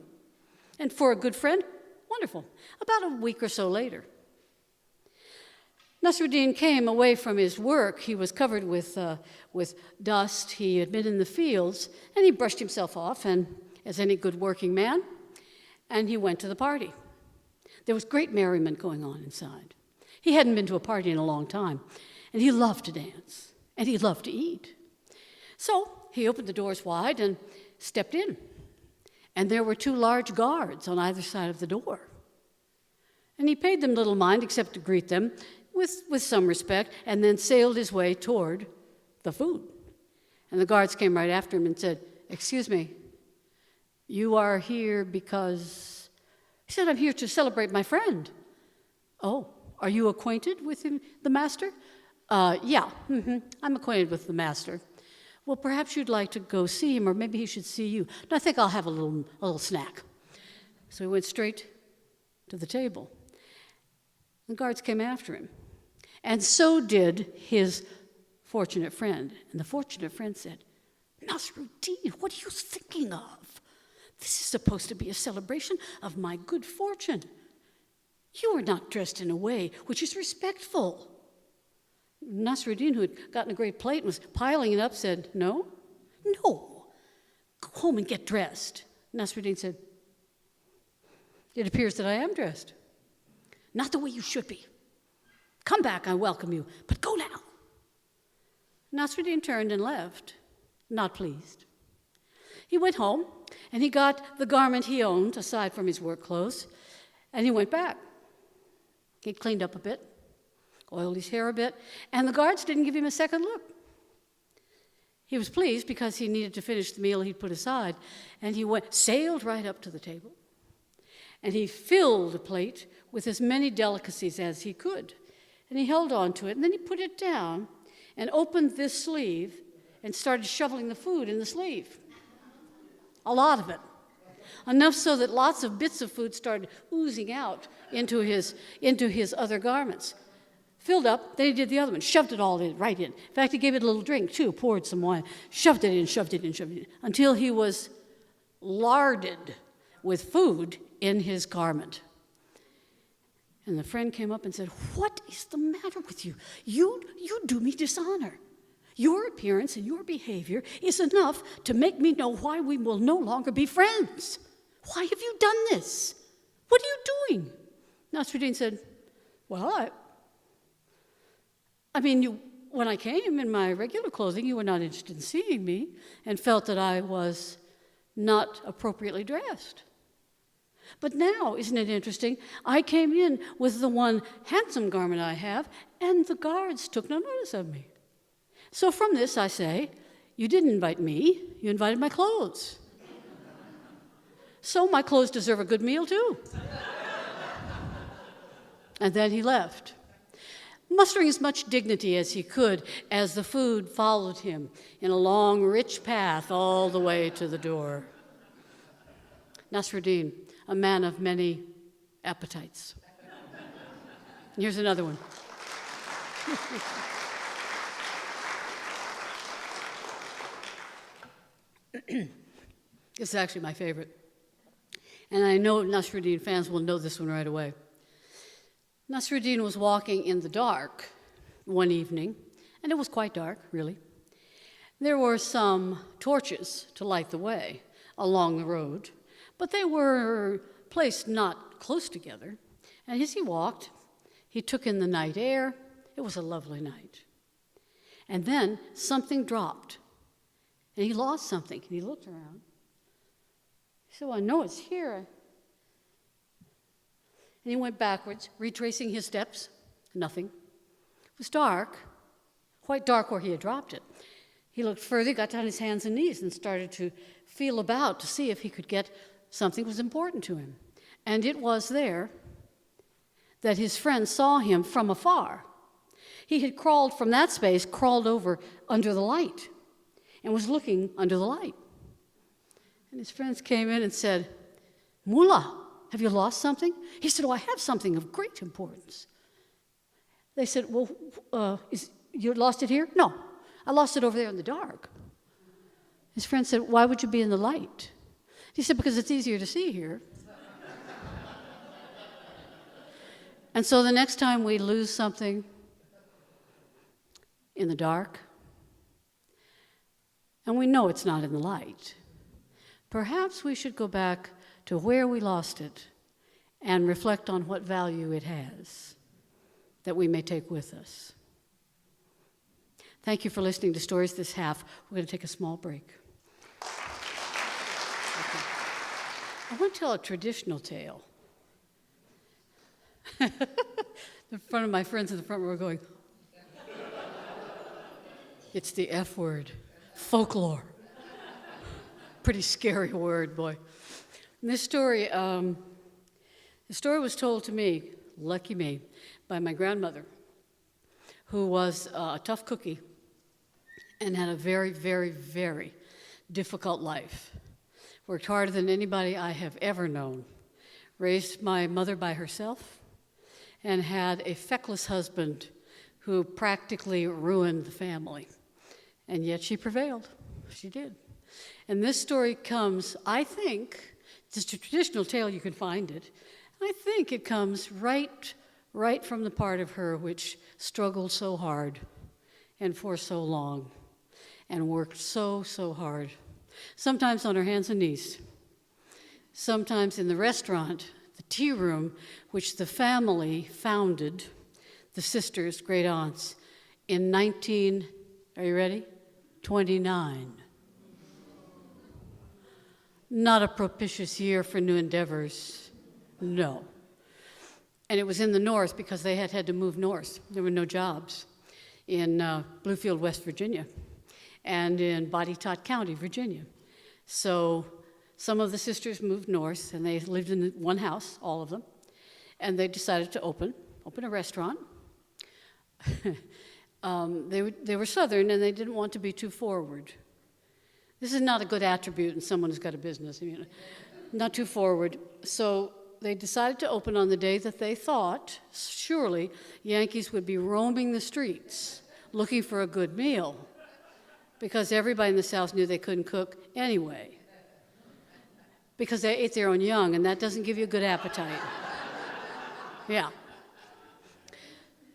And for a good friend, wonderful. About a week or so later, Nasruddin came away from his work. He was covered with dust. He had been in the fields, and he brushed himself off, and as any good working man, and he went to the party. There was great merriment going on inside. He hadn't been to a party in a long time, and he loved to dance, and he loved to eat. So he opened the doors wide and stepped in, and there were 2 large guards on either side of the door. And he paid them little mind except to greet them with some respect, and then sailed his way toward the food. And the guards came right after him and said, excuse me, you are here because... He said, I'm here to celebrate my friend. Oh, are you acquainted with him, the master? Yeah, I'm acquainted with the master. Well, perhaps you'd like to go see him, or maybe he should see you. No, I think I'll have a little snack. So he went straight to the table. The guards came after him. And so did his fortunate friend. And the fortunate friend said, Nasruddin, what are you thinking of? This is supposed to be a celebration of my good fortune. You are not dressed in a way which is respectful. Nasruddin, who had gotten a great plate and was piling it up, said, No, go home and get dressed. Nasruddin said, It appears that I am dressed. Not the way you should be. Come back, I welcome you, but go now. Nasruddin turned and left, not pleased. He went home, and he got the garment he owned, aside from his work clothes, and he went back. He cleaned up a bit, oiled his hair a bit, and the guards didn't give him a second look. He was pleased because he needed to finish the meal he'd put aside, and he sailed right up to the table, and he filled a plate with as many delicacies as he could. And he held on to it, and then he put it down and opened this sleeve and started shoveling the food in the sleeve. A lot of it. Enough so that lots of bits of food started oozing out into his other garments. Filled up, then he did the other one, shoved it all right in. In fact, he gave it a little drink, too, poured some wine, shoved it in, until he was larded with food in his garment. And the friend came up and said, What is the matter with you? You do me dishonor. Your appearance and your behavior is enough to make me know why we will no longer be friends. Why have you done this? What are you doing? Nasruddin said, Well, when I came in my regular clothing, you were not interested in seeing me and felt that I was not appropriately dressed. But now, isn't it interesting, I came in with the one handsome garment I have, and the guards took no notice of me. So from this, I say, you didn't invite me, you invited my clothes. So my clothes deserve a good meal, too. And then he left, mustering as much dignity as he could as the food followed him in a long, rich path all the way to the door. Nasruddin, a man of many appetites. Here's another one. This is actually my favorite. And I know Nasruddin fans will know this one right away. Nasruddin was walking in the dark one evening, and it was quite dark, really. There were some torches to light the way along the road, but they were placed not close together. And as he walked, he took in the night air. It was a lovely night. And then something dropped, and he lost something. And he looked around. He said, well, I know it's here. And he went backwards, retracing his steps. Nothing. It was dark, quite dark where he had dropped it. He looked further, got down on his hands and knees, and started to feel about to see if he could get something that was important to him. And it was there that his friend saw him from afar. He had crawled from that space, crawled over under the light, and was looking under the light. And his friends came in and said, Mullah, have you lost something? He said, oh, I have something of great importance. They said, well, you lost it here? No, I lost it over there in the dark. His friend said, why would you be in the light? He said, because it's easier to see here. And so the next time we lose something in the dark, and we know it's not in the light, perhaps we should go back to where we lost it and reflect on what value it has that we may take with us. Thank you for listening to Stories This Half. We're going to take a small break. Okay. I want to tell a traditional tale. The front of my friends in the front row are going, it's the F word, folklore. Pretty scary word, boy. And this story, the story was told to me, lucky me, by my grandmother, who was a tough cookie and had a very, very, very difficult life. Worked harder than anybody I have ever known. Raised my mother by herself and had a feckless husband who practically ruined the family. And yet she prevailed. She did. And this story comes, I think, it's a traditional tale, you can find it. I think it comes right from the part of her which struggled so hard and for so long and worked so hard. Sometimes on her hands and knees. Sometimes in the restaurant, the tea room, which the family founded, the sisters, great aunts, in are you ready? 29. Not a propitious year for new endeavors, no. And it was in the north because they had to move north. There were no jobs in Bluefield, West Virginia, and in Botetourt County, Virginia. So some of the sisters moved north, and they lived in one house, all of them, and they decided to open a restaurant. They were Southern, and they didn't want to be too forward. This is not a good attribute in someone who's got a business, not too forward. So they decided to open on the day that they thought, surely, Yankees would be roaming the streets looking for a good meal, because everybody in the South knew they couldn't cook anyway, because they ate their own young, and that doesn't give you a good appetite. Yeah.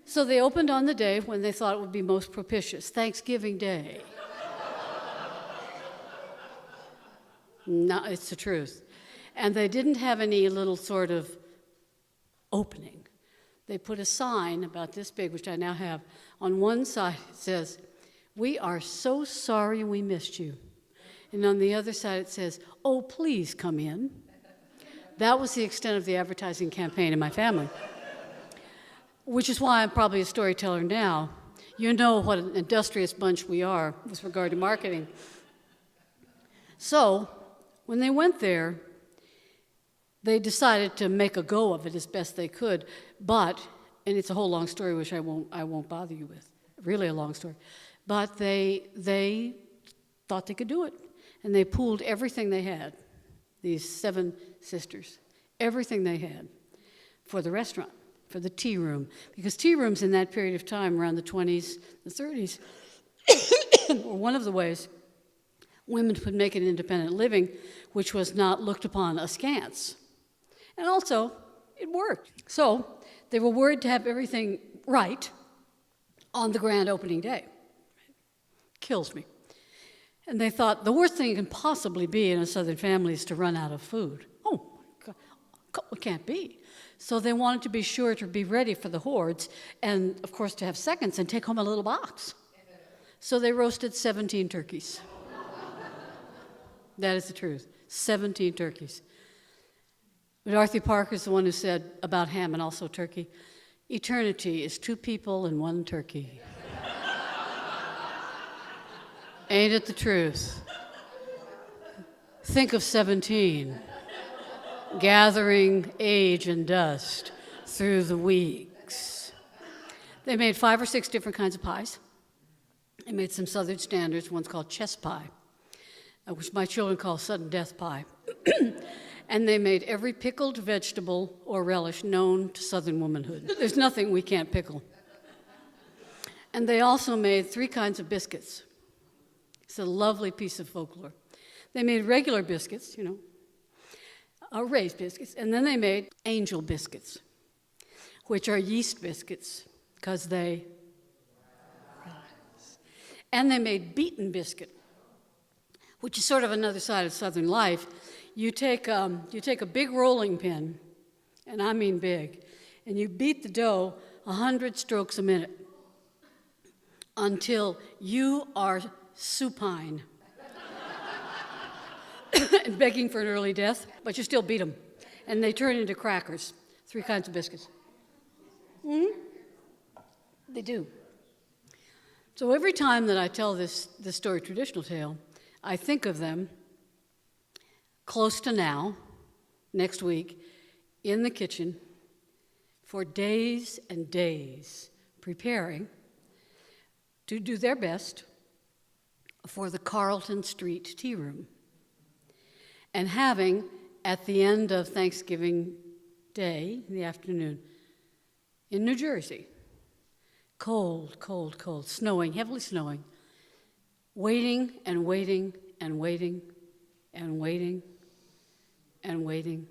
So they opened on the day when they thought it would be most propitious, Thanksgiving Day. No, it's the truth. And they didn't have any little sort of opening. They put a sign about this big, which I now have. On one side it says, "We are so sorry we missed you." And on the other side it says, "Oh, please come in." That was the extent of the advertising campaign in my family. Which is why I'm probably a storyteller now. You know what an industrious bunch we are with regard to marketing. So, when they went there, they decided to make a go of it as best they could, but, and it's a whole long story which I won't bother you with, really a long story, but they thought they could do it, and they pooled everything they had, these 7 sisters, everything they had for the restaurant. for the tea room, because tea rooms in that period of time, around the 20s, the 30s, were one of the ways women could make an independent living, which was not looked upon askance. And also, it worked. So they were worried to have everything right on the grand opening day. Kills me. And they thought the worst thing it can possibly be in a Southern family is to run out of food. Oh, my God, it can't be. So they wanted to be sure to be ready for the hordes and, of course, to have seconds and take home a little box. So they roasted 17 turkeys. That is the truth. 17 turkeys. Dorothy Parker is the one who said about ham and also turkey, eternity is 2 people and 1 turkey. Ain't it the truth? Think of 17, gathering age and dust through the weeks. They made 5 or 6 different kinds of pies. They made some Southern standards, one's called chest pie, which my children call sudden death pie. And they made every pickled vegetable or relish known to Southern womanhood. There's nothing we can't pickle. And they also made 3 kinds of biscuits. It's a lovely piece of folklore. They made regular biscuits, raised biscuits, and then they made angel biscuits, which are yeast biscuits, because they rise. And they made beaten biscuit, which is sort of another side of Southern life. You take a big rolling pin, and I mean big, and you beat the dough 100 strokes a minute until you are supine and begging for an early death, but you still beat them. And they turn into crackers, 3 kinds of biscuits. They do. So every time that I tell this story traditional tale, I think of them close to now, next week, in the kitchen for days and days, preparing to do their best for the Carlton Street Tea Room, and having, at the end of Thanksgiving Day, in the afternoon, in New Jersey, cold, cold, cold, snowing, heavily snowing, waiting and waiting and waiting and waiting and waiting.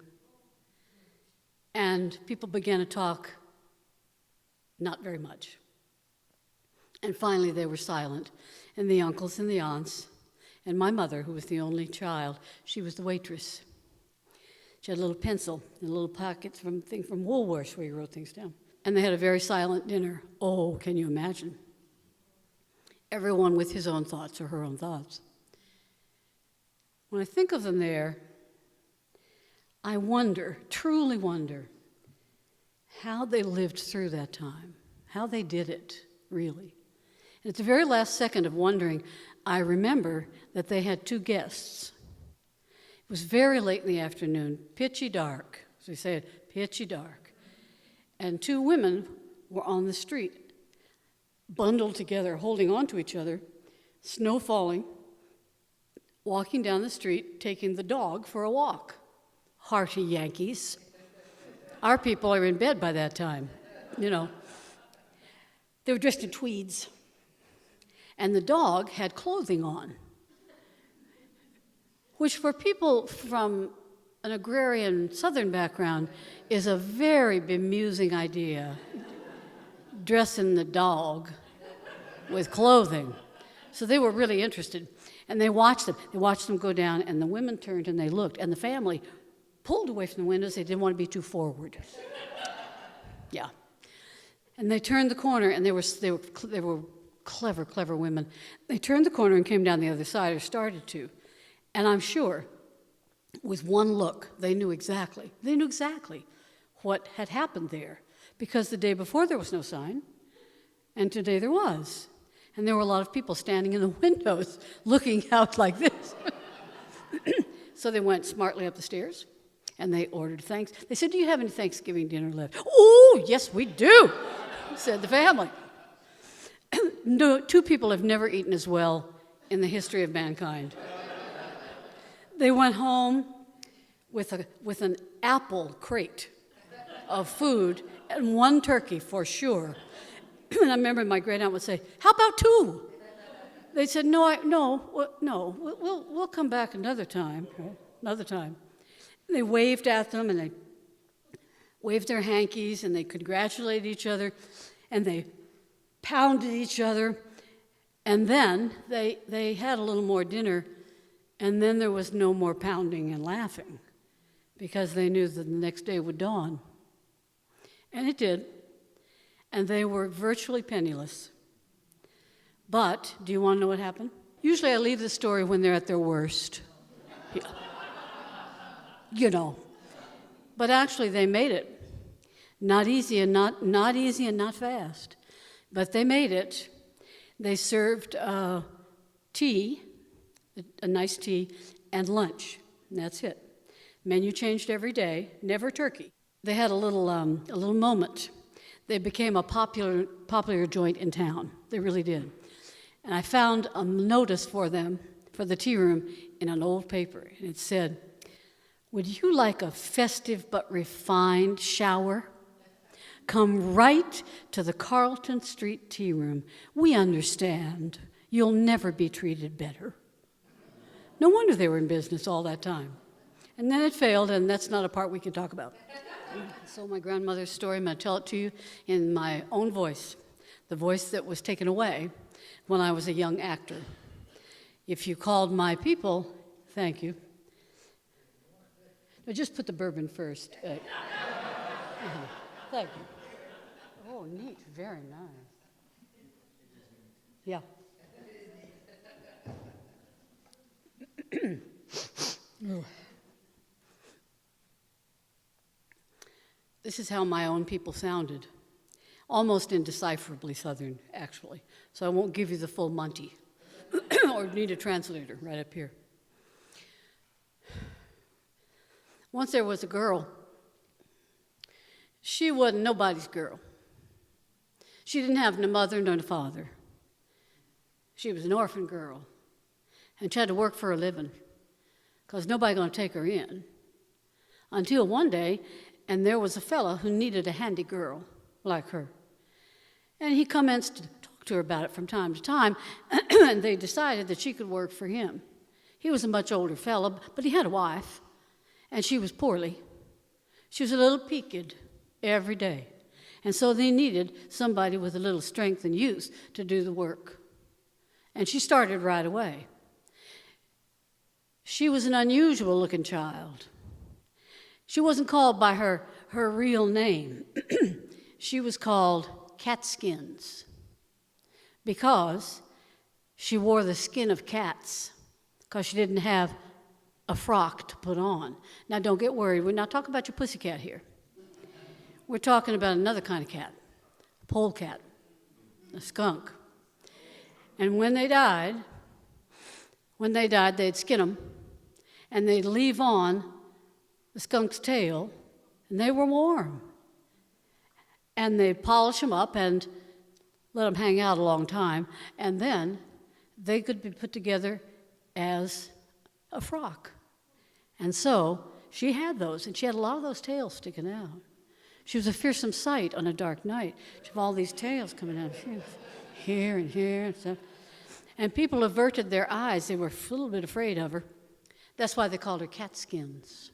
And people began to talk, not very much. And finally they were silent. And the uncles and the aunts, and my mother, who was the only child, she was the waitress. She had a little pencil and a little pocket from Woolworths where you wrote things down. And they had a very silent dinner. Oh, can you imagine? Everyone with his own thoughts or her own thoughts. When I think of them there, I wonder, truly wonder, how they lived through that time, how they did it, really. And at the very last second of wondering, I remember that they had 2 guests. It was very late in the afternoon, pitchy dark, as we say it, pitchy dark. And 2 women were on the street, bundled together, holding on to each other, snow falling, walking down the street, taking the dog for a walk. Hearty Yankees. Our people are in bed by that time, They were dressed in tweeds. And the dog had clothing on, which for people from an agrarian Southern background is a very bemusing idea, dressing the dog with clothing. So they were really interested. And they watched them. They watched them go down, and the women turned and they looked, and the family pulled away from the windows. They didn't want to be too forward. Yeah. And they turned the corner, and they were clever women. They turned the corner and came down the other side, or started to. And I'm sure, with one look, they knew exactly what had happened there. Because the day before there was no sign, and today there was. And there were a lot of people standing in the windows looking out like this. So they went smartly up the stairs, and they ordered thanks. They said, "Do you have any Thanksgiving dinner left?" "Oh, yes, we do," said the family. No, 2 people have never eaten as well in the history of mankind. They went home with an apple crate of food and 1 turkey for sure. And I remember my great aunt would say, "How about 2?" They said, "No, we'll come back another time, right? Another time." And they waved at them, and they waved their hankies, and they congratulated each other, and they pounded each other, and then they had a little more dinner, and then there was no more pounding and laughing, because they knew that the next day would dawn. And it did, and they were virtually penniless. But do you want to know what happened? Usually I leave the story when they're at their worst. Yeah. You know. But actually they made it. Not easy and not fast. But they made it. They served tea, a nice tea, and lunch. And that's it. Menu changed every day, never turkey. They had a little moment. They became a popular joint in town. They really did. And I found a notice for them, for the tea room, in an old paper. And it said, "Would you like a festive but refined shower? Come right to the Carlton Street Tea Room. We understand. You'll never be treated better." No wonder they were in business all that time. And then it failed, and that's not a part we can talk about. So my grandmother's story, I'm going to tell it to you in my own voice, the voice that was taken away when I was a young actor. If you called my people, thank you. No, just put the bourbon first. Thank you. Oh, neat. Very nice. Yeah. This is how my own people sounded. Almost indecipherably Southern, actually. So I won't give you the full Monty. Or need a translator right up here. Once there was a girl. She wasn't nobody's girl. She didn't have no mother nor no father. She was an orphan girl. And she had to work for a living, because nobody going to take her in. Until one day, and there was a fella who needed a handy girl like her. And he commenced to talk to her about it from time to time, and they decided that she could work for him. He was a much older fella, but he had a wife, and she was poorly. She was a little peaked every day. And so they needed somebody with a little strength and youth to do the work. And she started right away. She was an unusual-looking child. She wasn't called by her real name. She was called Catskins because she wore the skin of cats because she didn't have a frock to put on. Now, don't get worried. We're not talking about your pussycat here. We're talking about another kind of cat, a polecat, a skunk. And when they died, they'd skin them, and they'd leave on the skunk's tail, and they were warm. And they'd polish them up and let them hang out a long time, and then they could be put together as a frock. And so she had those, and she had a lot of those tails sticking out. She was a fearsome sight on a dark night. She had all these tails coming out here and here and stuff. And people averted their eyes. They were a little bit afraid of her. That's why they called her Catskins.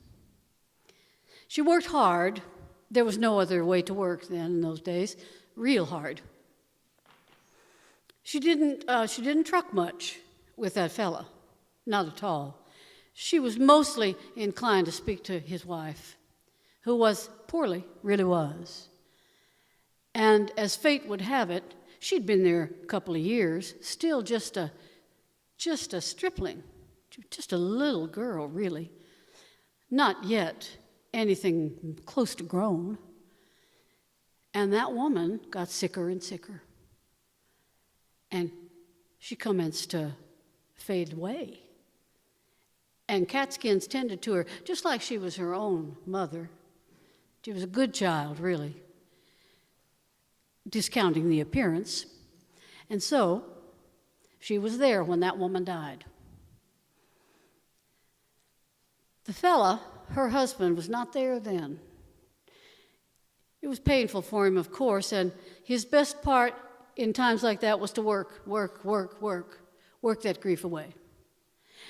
She worked hard. There was no other way to work then in those days. Real hard. She didn't truck much with that fella. Not at all. She was mostly inclined to speak to his wife, who was poorly, really was. And as fate would have it, she'd been there a couple of years, still just a stripling, just a little girl, really. Not yet anything close to grown. And that woman got sicker and sicker. And she commenced to fade away. And Catskins tended to her just like she was her own mother. She was a good child, really, discounting the appearance. And so she was there when that woman died. The fella, her husband, was not there then. It was painful for him, of course, and his best part in times like that was to work that grief away.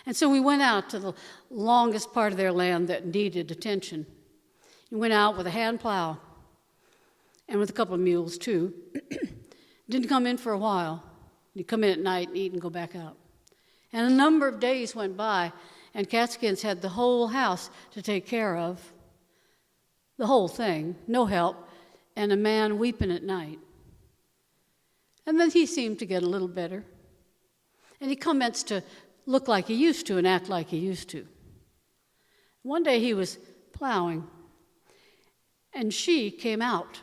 And so we went out to the longest part of their land that needed attention. He went out with a hand plow and with a couple of mules, too. Didn't come in for a while. He'd come in at night and eat and go back out. And a number of days went by, and Catskins had the whole house to take care of, the whole thing, no help, and a man weeping at night. And then he seemed to get a little better. And he commenced to look like he used to and act like he used to. One day he was plowing, and she came out.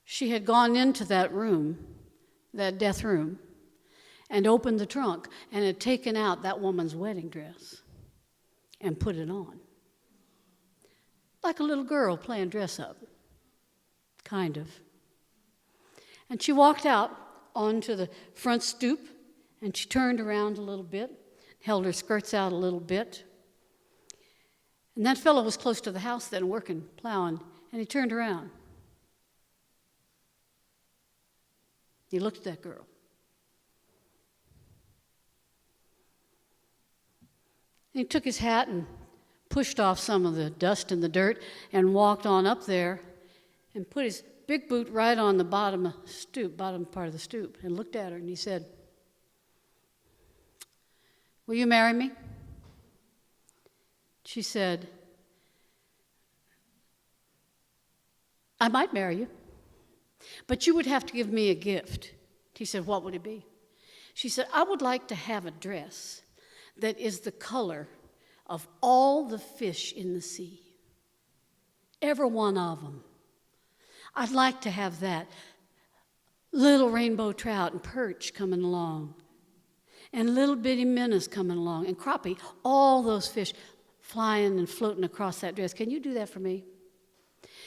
She had gone into that room, that death room, and opened the trunk and had taken out that woman's wedding dress and put it on. Like a little girl playing dress up, kind of. And she walked out onto the front stoop, and she turned around a little bit, held her skirts out a little bit. And that fellow was close to the house then, working, plowing, and he turned around. He looked at that girl. He took his hat and pushed off some of the dust and the dirt and walked on up there and put his big boot right on the bottom part of the stoop, and looked at her, and he said, "Will you marry me?" She said, "I might marry you, but you would have to give me a gift." He said, "What would it be?" She said, "I would like to have a dress that is the color of all the fish in the sea, every one of them. I'd like to have that. Little rainbow trout and perch coming along, and little bitty minnows coming along, and crappie, all those fish flying and floating across that dress. Can you do that for me?"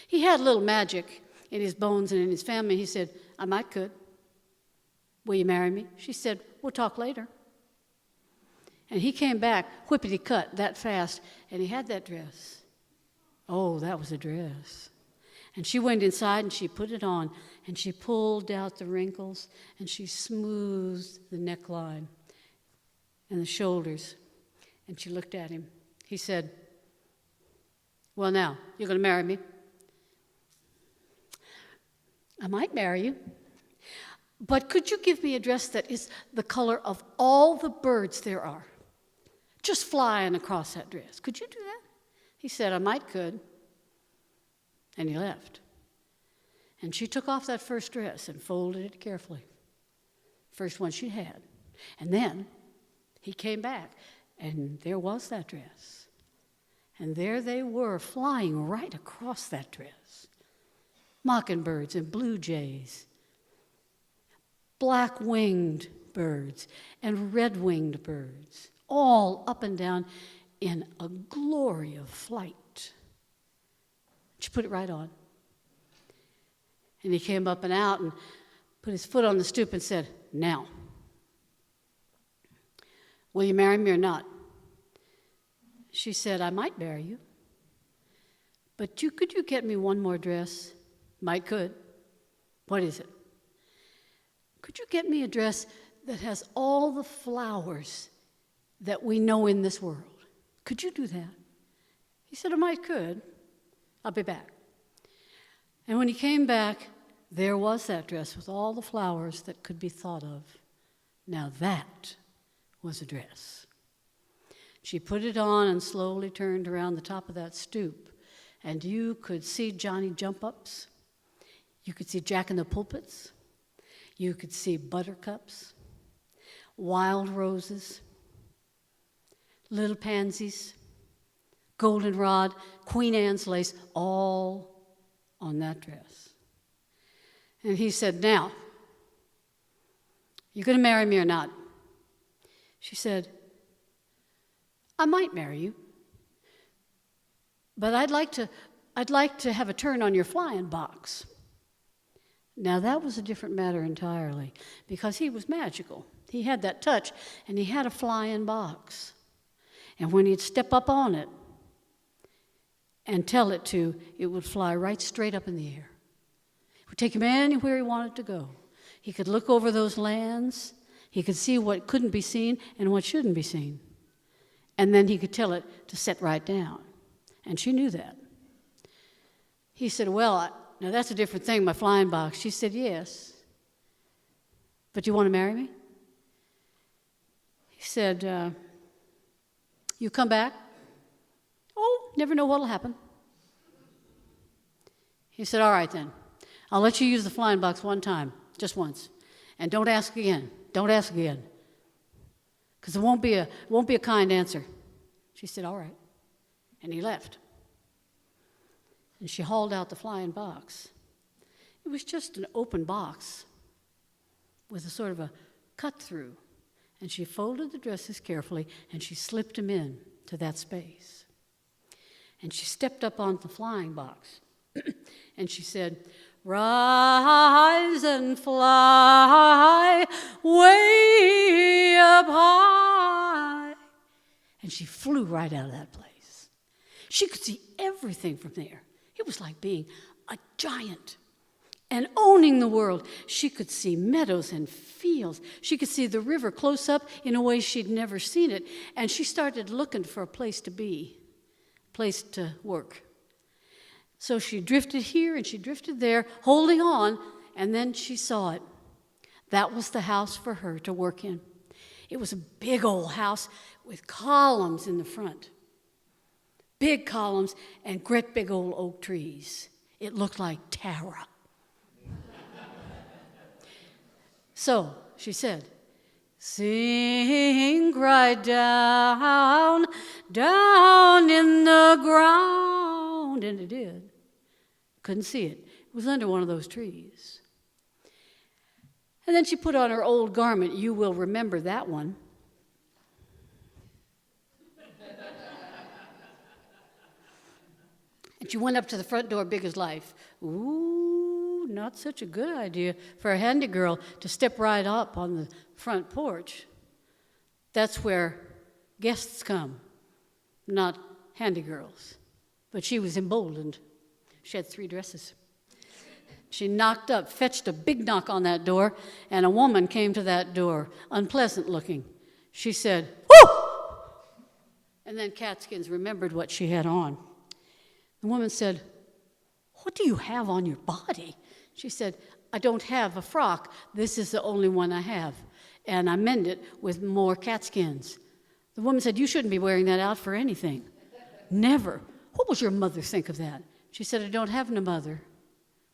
He had a little magic in his bones and in his family. He said, "I might could. Will you marry me?" She said, "We'll talk later." And he came back, whippity-cut, that fast, and he had that dress. Oh, that was a dress. And she went inside and she put it on, and she pulled out the wrinkles, and she smoothed the neckline and the shoulders, and she looked at him. He said, "Well, now, you're going to marry me?" "I might marry you, but could you give me a dress that is the color of all the birds there are, just flying across that dress? Could you do that?" He said, "I might could." And he left. And she took off that first dress and folded it carefully. First one she had. And then he came back, and there was that dress. And there they were, flying right across that dress. Mockingbirds and blue jays, black-winged birds and red-winged birds, all up and down in a glory of flight. She put it right on. And he came up and out and put his foot on the stoop and said, "Now, will you marry me or not?" She said, "I might marry you, but could you get me one more dress?" "Might could." "What is it?" "Could you get me a dress that has all the flowers that we know in this world? Could you do that?" He said, "I might could. I'll be back." And when he came back, there was that dress with all the flowers that could be thought of. Now that was a dress. She put it on and slowly turned around the top of that stoop, and you could see Johnny Jump-Ups. You could see Jack in the Pulpits. You could see buttercups, wild roses, little pansies, goldenrod, Queen Anne's lace, all on that dress. And he said, "Now, you going to marry me or not?" She said, "I might marry you, but I'd like to have a turn on your flying box." Now that was a different matter entirely, because he was magical. He had that touch, and he had a flying box. And when he'd step up on it, and tell it to, it would fly right straight up in the air. It would take him anywhere he wanted to go. He could look over those lands. He could see what couldn't be seen and what shouldn't be seen. And then he could tell it to set right down. And she knew that. He said, well, now that's a different thing, my flying box. She said, yes. But you want to marry me? He said, you come back? Oh, never know what'll happen. He said, all right then. I'll let you use the flying box one time, just once. And don't ask again. Don't ask again. Because it won't be a kind answer. She said, all right. And he left. And she hauled out the flying box. It was just an open box with a sort of a cut through. And she folded the dresses carefully, and she slipped them in to that space. And she stepped up on the flying box, and she said, rise and fly way up high. And she flew right out of that place. She could see everything from there. It was like being a giant and owning the world. She could see meadows and fields. She could see the river close up in a way she'd never seen it. And she started looking for a place to be, a place to work. So she drifted here and she drifted there, holding on, and then she saw it. That was the house for her to work in. It was a big old house with columns in the front. Big columns and great big old oak trees. It looked like Tara. So she said, sink right down, down in the ground. And it did. Couldn't see it. It was under one of those trees. And then she put on her old garment. You will remember that one. And she went up to the front door, big as life. Ooh, not such a good idea for a handy girl to step right up on the front porch. That's where guests come, not handy girls. But she was emboldened. She had 3 dresses. She fetched a big knock on that door, and a woman came to that door, unpleasant looking. She said, whoo! And then Catskins remembered what she had on. The woman said, what do you have on your body? She said, I don't have a frock. This is the only one I have. And I mend it with more catskins. The woman said, you shouldn't be wearing that out for anything. Never. What would your mother think of that? She said, I don't have no mother.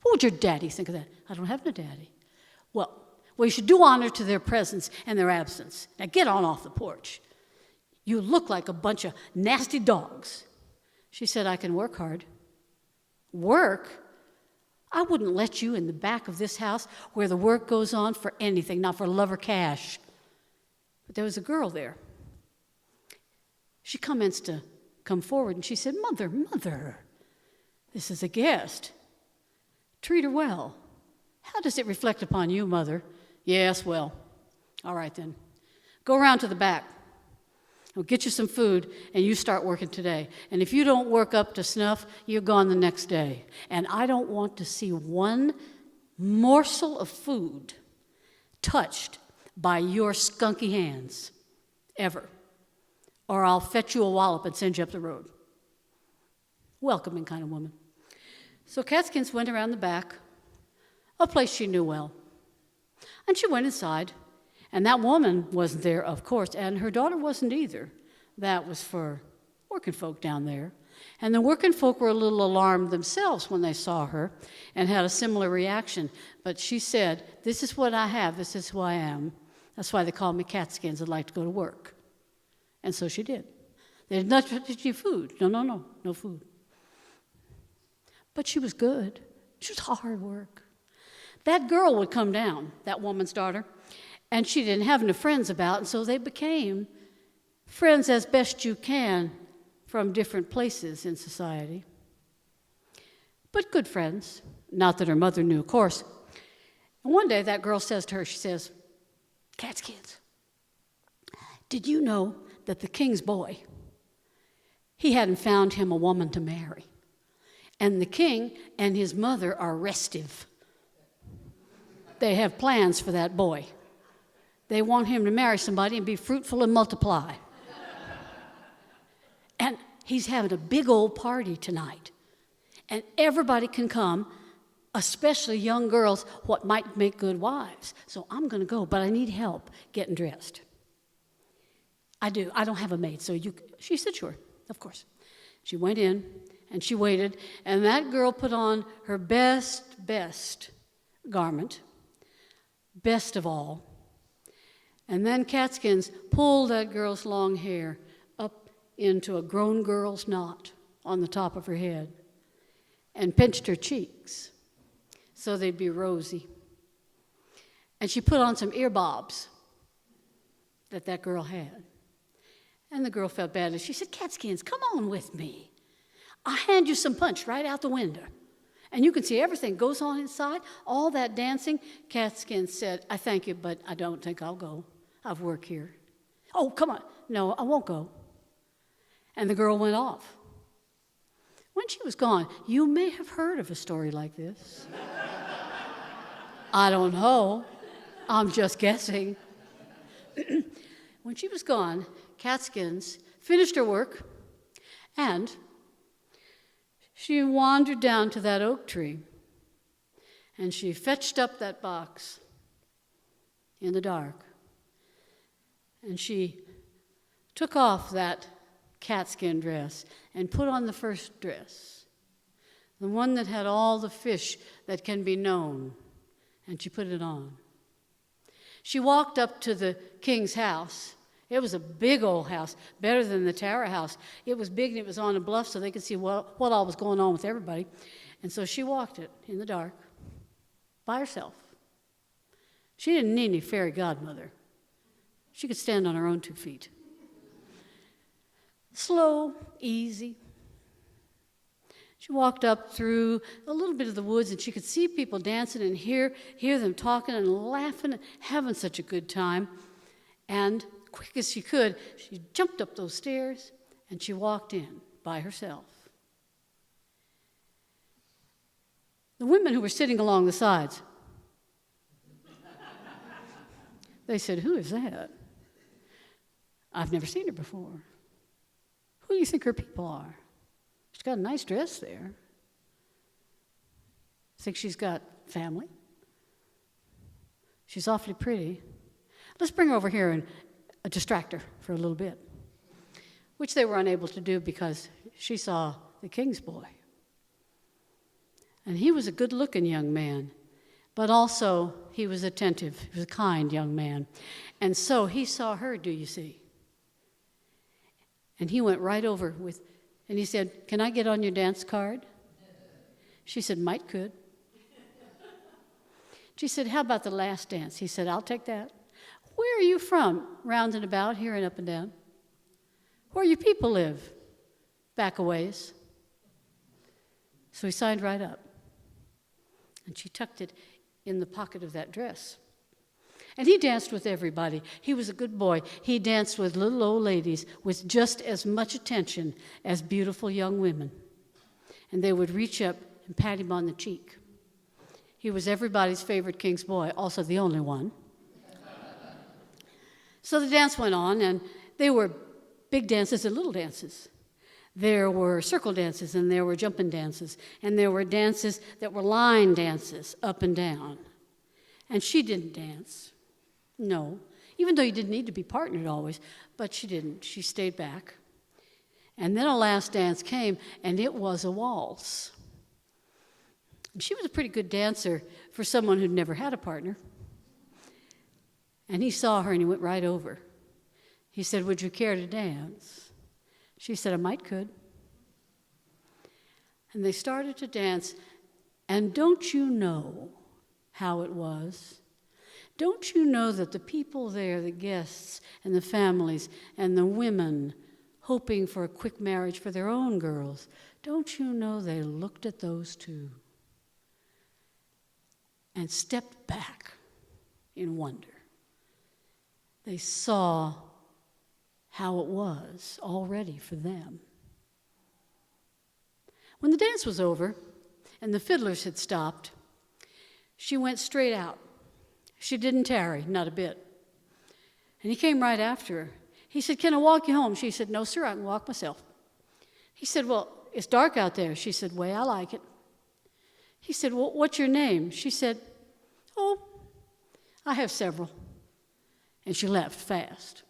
What would your daddy think of that? I don't have no daddy. Well, you should do honor to their presence and their absence. Now get on off the porch. You look like a bunch of nasty dogs. She said, I can work hard. Work? I wouldn't let you in the back of this house where the work goes on for anything, not for love or cash. But there was a girl there. She commenced to come forward, and she said, Mother, this is a guest. Treat her well. How does it reflect upon you, Mother? Yes, well. All right, then. Go around to the back. We'll get you some food, and you start working today. And if you don't work up to snuff, you're gone the next day. And I don't want to see one morsel of food touched by your skunky hands, ever. Or I'll fetch you a wallop and send you up the road. Welcoming kind of woman. So Catskins went around the back, a place she knew well. And she went inside. And that woman wasn't there, of course, and her daughter wasn't either. That was for working folk down there. And the working folk were a little alarmed themselves when they saw her and had a similar reaction. But she said, this is what I have, this is who I am. That's why they call me Catskins. I'd like to go to work. And so she did. They did not touch any food. No food. But she was good. She was hard work. That girl would come down, that woman's daughter, and she didn't have no friends about, and so they became friends as best you can from different places in society. But good friends, not that her mother knew, of course. And one day that girl says to her, she says, Catskins, did you know that the king's boy, he hadn't found him a woman to marry? And the king and his mother are restive. They have plans for that boy. They want him to marry somebody and be fruitful and multiply. And he's having a big old party tonight. And everybody can come, especially young girls, what might make good wives. So I'm going to go, but I need help getting dressed. I do. I don't have a maid, so you... She said, sure, of course. She went in, and she waited, and that girl put on her best garment, best of all. And then Catskins pulled that girl's long hair up into a grown girl's knot on the top of her head and pinched her cheeks so they'd be rosy. And she put on some ear bobs that girl had. And the girl felt badly. She said, Catskins, come on with me. I'll hand you some punch right out the window. And you can see everything goes on inside, all that dancing. Catskins said, I thank you, but I don't think I'll go. I've work here. Oh, come on. No, I won't go. And the girl went off. When she was gone, you may have heard of a story like this. I don't know. I'm just guessing. When she was gone, Catskins finished her work, and she wandered down to that oak tree, and she fetched up that box in the dark, and she took off that catskin dress and put on the first dress, the one that had all the fish that can be known, and she put it on. She walked up to the king's house. It was a big old house, better than the Tower House. It was big and it was on a bluff so they could see what all was going on with everybody. And so she walked it in the dark by herself. She didn't need any fairy godmother. She could stand on her own 2 feet. Slow, easy. She walked up through a little bit of the woods, and she could see people dancing and hear them talking and laughing and having such a good time. And quick as she could, she jumped up those stairs, and she walked in by herself. The women who were sitting along the sides, they said, who is that? I've never seen her before. Who do you think her people are? She's got a nice dress there. Think she's got family? She's awfully pretty. Let's bring her over here and distract her for a little bit, which they were unable to do because she saw the king's boy. And he was a good-looking young man, but also he was attentive. He was a kind young man. And so he saw her, do you see? And he went right over and he said, can I get on your dance card? She said, might could. She said, how about the last dance? He said, I'll take that. Where are you from? Round and about, here and up and down. Where your people live? Back a ways. So he signed right up. And she tucked it in the pocket of that dress. And he danced with everybody. He was a good boy. He danced with little old ladies with just as much attention as beautiful young women. And they would reach up and pat him on the cheek. He was everybody's favorite king's boy, also the only one. So the dance went on, and there were big dances and little dances. There were circle dances, and there were jumping dances, and there were dances that were line dances up and down. And she didn't dance. No, even though you didn't need to be partnered always, but she didn't. She stayed back. And then a last dance came, and it was a waltz. And she was a pretty good dancer for someone who'd never had a partner. And he saw her, and he went right over. He said, would you care to dance? She said, I might could. And they started to dance, and don't you know how it was? Don't you know that the people there, the guests and the families and the women hoping for a quick marriage for their own girls, don't you know they looked at those two and stepped back in wonder? They saw how it was already for them. When the dance was over and the fiddlers had stopped, she went straight out. She didn't tarry, not a bit. And he came right after her. He said, "Can I walk you home?" She said, "No, sir, I can walk myself." He said, "Well, it's dark out there." She said, "Way I like it." He said, "Well, what's your name?" She said, "Oh, I have several." And she left fast.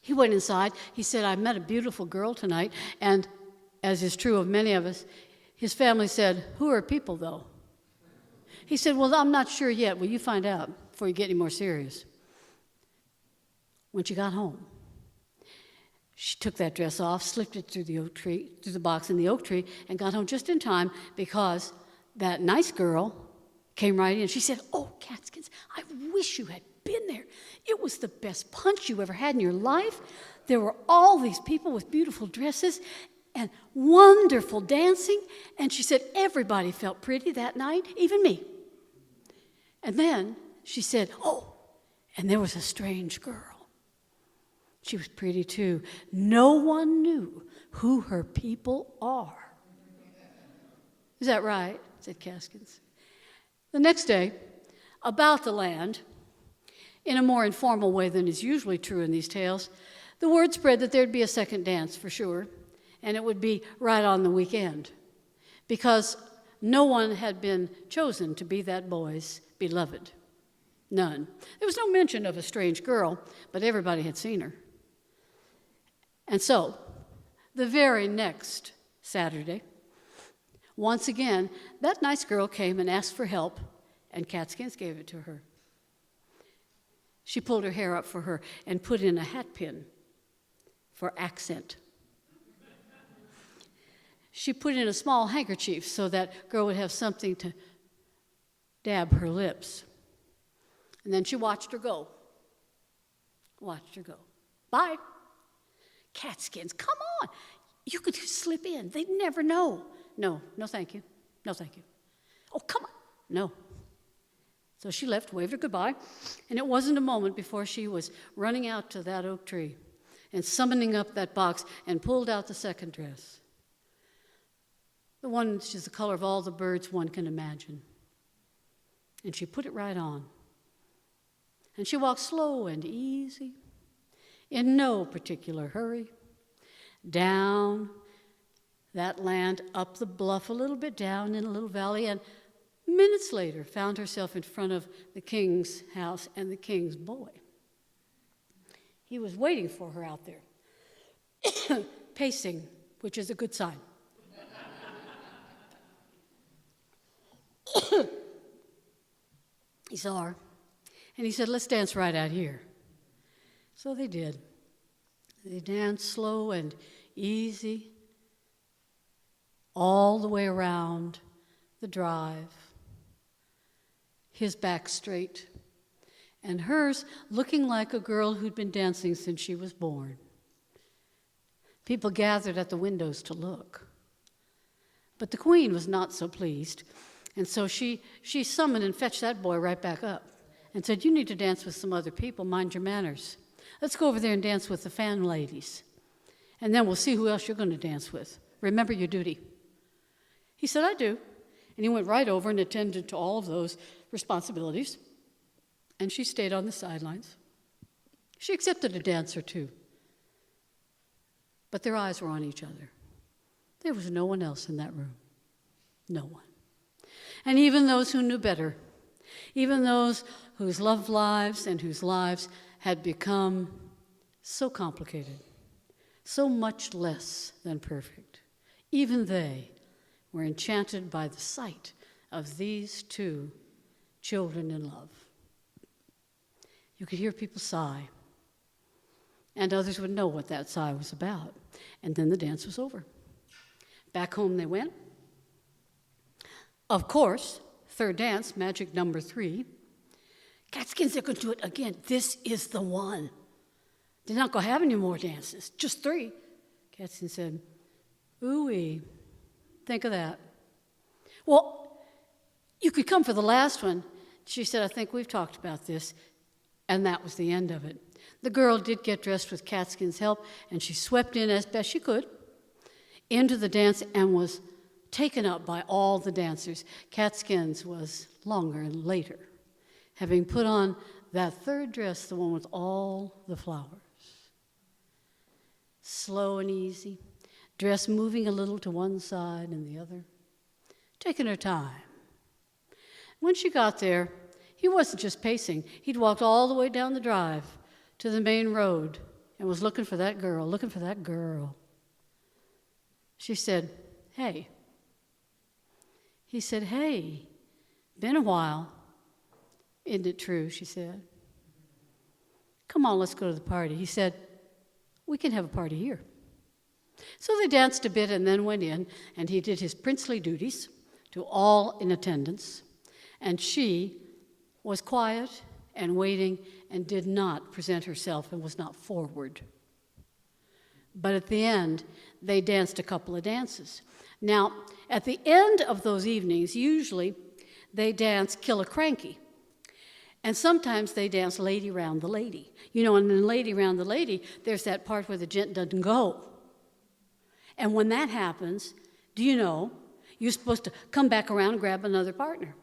He went inside. He said, "I met a beautiful girl tonight." And as is true of many of us, his family said, "Who are people, though?" He said, "Well, I'm not sure yet. Will you find out before you get any more serious?" When she got home, she took that dress off, slipped it through the box in the oak tree, and got home just in time because that nice girl came right in. She said, "Oh, Catskins, I wish you had been there. It was the best punch you ever had in your life. There were all these people with beautiful dresses and wonderful dancing." And she said, "Everybody felt pretty that night, even me." And then she said, "Oh, and there was a strange girl. She was pretty too. No one knew who her people are." "Is that right?" said Caskins. The next day, about the land, in a more informal way than is usually true in these tales, the word spread that there'd be a second dance for sure, and it would be right on the weekend, because no one had been chosen to be that boy's beloved. None. There was no mention of a strange girl, but everybody had seen her. And so, the very next Saturday, once again, that nice girl came and asked for help, and Catskins gave it to her. She pulled her hair up for her and put in a hat pin for accent. She put in a small handkerchief so that girl would have something to dab her lips. And then she watched her go. Watched her go. "Bye." "Catskins, come on. You could slip in. They'd never know." No, thank you. No, thank you." "Oh, come on." "No." So she left, waved her goodbye, and it wasn't a moment before she was running out to that oak tree and summoning up that box and pulled out the second dress. The one which is the color of all the birds one can imagine. And she put it right on. And she walked slow and easy, in no particular hurry, down that land, up the bluff a little bit, down in a little valley, and minutes later found herself in front of the king's house and the king's boy. He was waiting for her out there, pacing, which is a good sign. He saw her, and he said, "Let's dance right out here." So they did. They danced slow and easy all the way around the drive, his back straight, and hers looking like a girl who'd been dancing since she was born. People gathered at the windows to look. But the queen was not so pleased, and so she summoned and fetched that boy right back up and said, "You need to dance with some other people. Mind your manners. Let's go over there and dance with the fan ladies, and then we'll see who else you're going to dance with. Remember your duty." He said, "I do." And he went right over and attended to all of those responsibilities. And she stayed on the sidelines. She accepted a dance or two. But their eyes were on each other. There was no one else in that room. No one. And even those who knew better, even those whose love lives and whose lives had become so complicated, so much less than perfect, even they were enchanted by the sight of these two children in love. You could hear people sigh, and others would know what that sigh was about. And then the dance was over. Back home they went. Of course, third dance, magic number 3. Catskins, they're going to do it again. This is the one. They're not going to have any more dances, just 3. Catskins said, "Ooh-wee, think of that." "Well, you could come for the last one." She said, "I think we've talked about this." And that was the end of it. The girl did get dressed with Catskins' help, and she swept in as best she could into the dance and was taken up by all the dancers. Catskins was longer and later, having put on that third dress, the one with all the flowers. Slow and easy, dress moving a little to one side and the other, taking her time. When she got there, he wasn't just pacing. He'd walked all the way down the drive to the main road and was looking for that girl. She said, "Hey." He said, "Hey, been a while." "Isn't it true?" she said. "Come on, let's go to the party." He said, "We can have a party here." So they danced a bit and then went in, and he did his princely duties to all in attendance. And she was quiet and waiting and did not present herself and was not forward. But at the end, they danced a couple of dances. Now, at the end of those evenings, usually they dance Kill a Cranky. And sometimes they dance Lady Round the Lady. You know, and in Lady Round the Lady, there's that part where the gent doesn't go. And when that happens, do you know, you're supposed to come back around and grab another partner.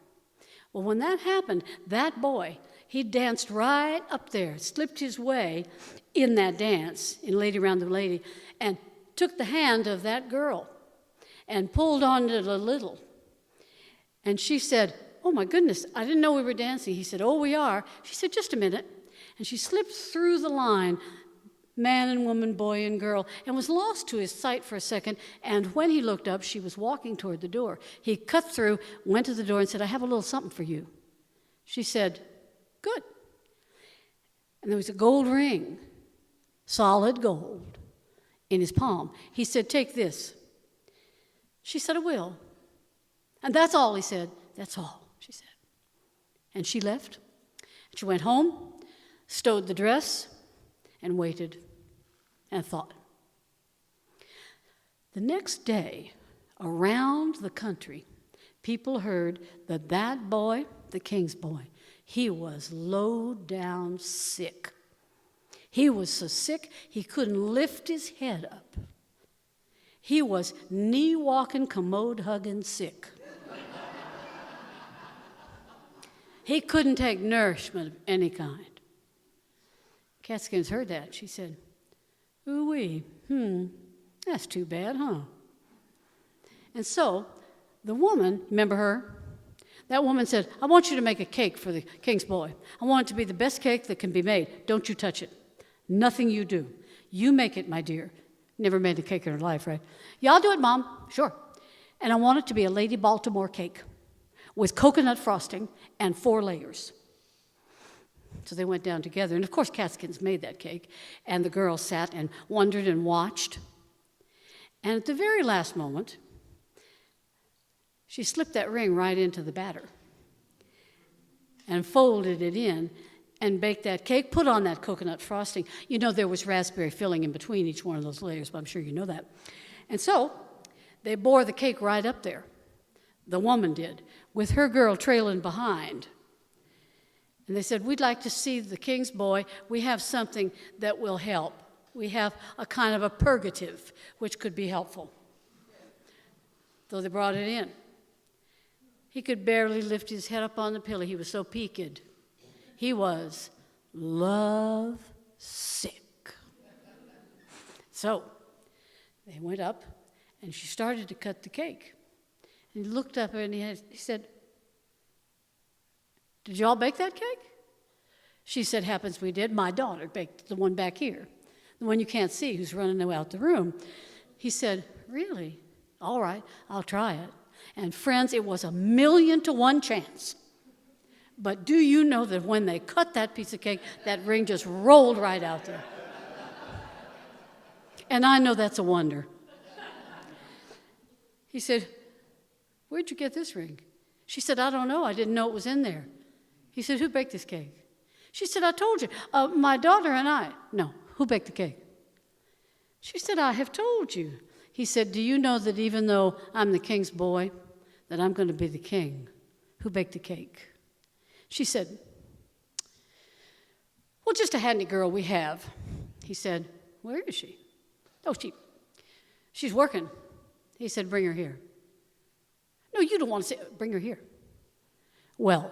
Well, when that happened, that boy, he danced right up there, slipped his way in that dance, in Lady Round the Lady, and took the hand of that girl and pulled on it a little. And she said, "Oh my goodness, I didn't know we were dancing." He said, "Oh, we are." She said, "Just a minute." And she slipped through the line, man and woman, boy and girl, and was lost to his sight for a second. And when he looked up, she was walking toward the door. He cut through, went to the door and said, "I have a little something for you." She said, "Good." And there was a gold ring, solid gold, in his palm. He said, "Take this." She said, "I will." And that's all, he said. "That's all," she said. And she left. She went home, stowed the dress, and waited and thought. The next day, around the country, people heard that that boy, the king's boy, he was low down sick. He was so sick he couldn't lift his head up. He was knee-walking, commode-hugging sick. He couldn't take nourishment of any kind. Catskins heard that. She said, "Ooh-wee, that's too bad, huh?" And so the woman, remember her? That woman said, "I want you to make a cake for the king's boy. I want it to be the best cake that can be made. Don't you touch it. Nothing you do. You make it, my dear." Never made a cake in her life, right? "Yeah, I'll do it, Mom." "Sure. And I want it to be a Lady Baltimore cake with coconut frosting and 4 layers. So they went down together. And of course, Catskins made that cake. And the girl sat and wondered and watched. And at the very last moment, she slipped that ring right into the batter and folded it in and baked that cake, put on that coconut frosting. You know, there was raspberry filling in between each one of those layers, but I'm sure you know that. And so they bore the cake right up there. The woman did, with her girl trailing behind. And they said, "We'd like to see the king's boy. We have something that will help. We have a kind of a purgative, which could be helpful." So they brought it in. He could barely lift his head up on the pillow. He was so peaked. He was love sick. So they went up, and she started to cut the cake. And he looked up and he said, "Did y'all bake that cake?" She said, "Happens we did. My daughter baked the one back here, the one you can't see who's running out the room." He said, "Really? All right, I'll try it." And friends, it was 1,000,000 to 1 chance. But do you know that when they cut that piece of cake, that ring just rolled right out there? And I know that's a wonder. He said, "Where'd you get this ring?" She said, "I don't know. I didn't know it was in there." He said, "Who baked this cake?" She said, "I told you, my daughter and I." "No, who baked the cake?" She said, "I have told you." He said, "Do you know that even though I'm the king's boy, that I'm going to be the king? Who baked the cake?" She said, "Well, just a handy girl we have." He said, "Where is she?" "Oh, she's working." He said, bring her here. No, you don't want to say, bring her here. Well,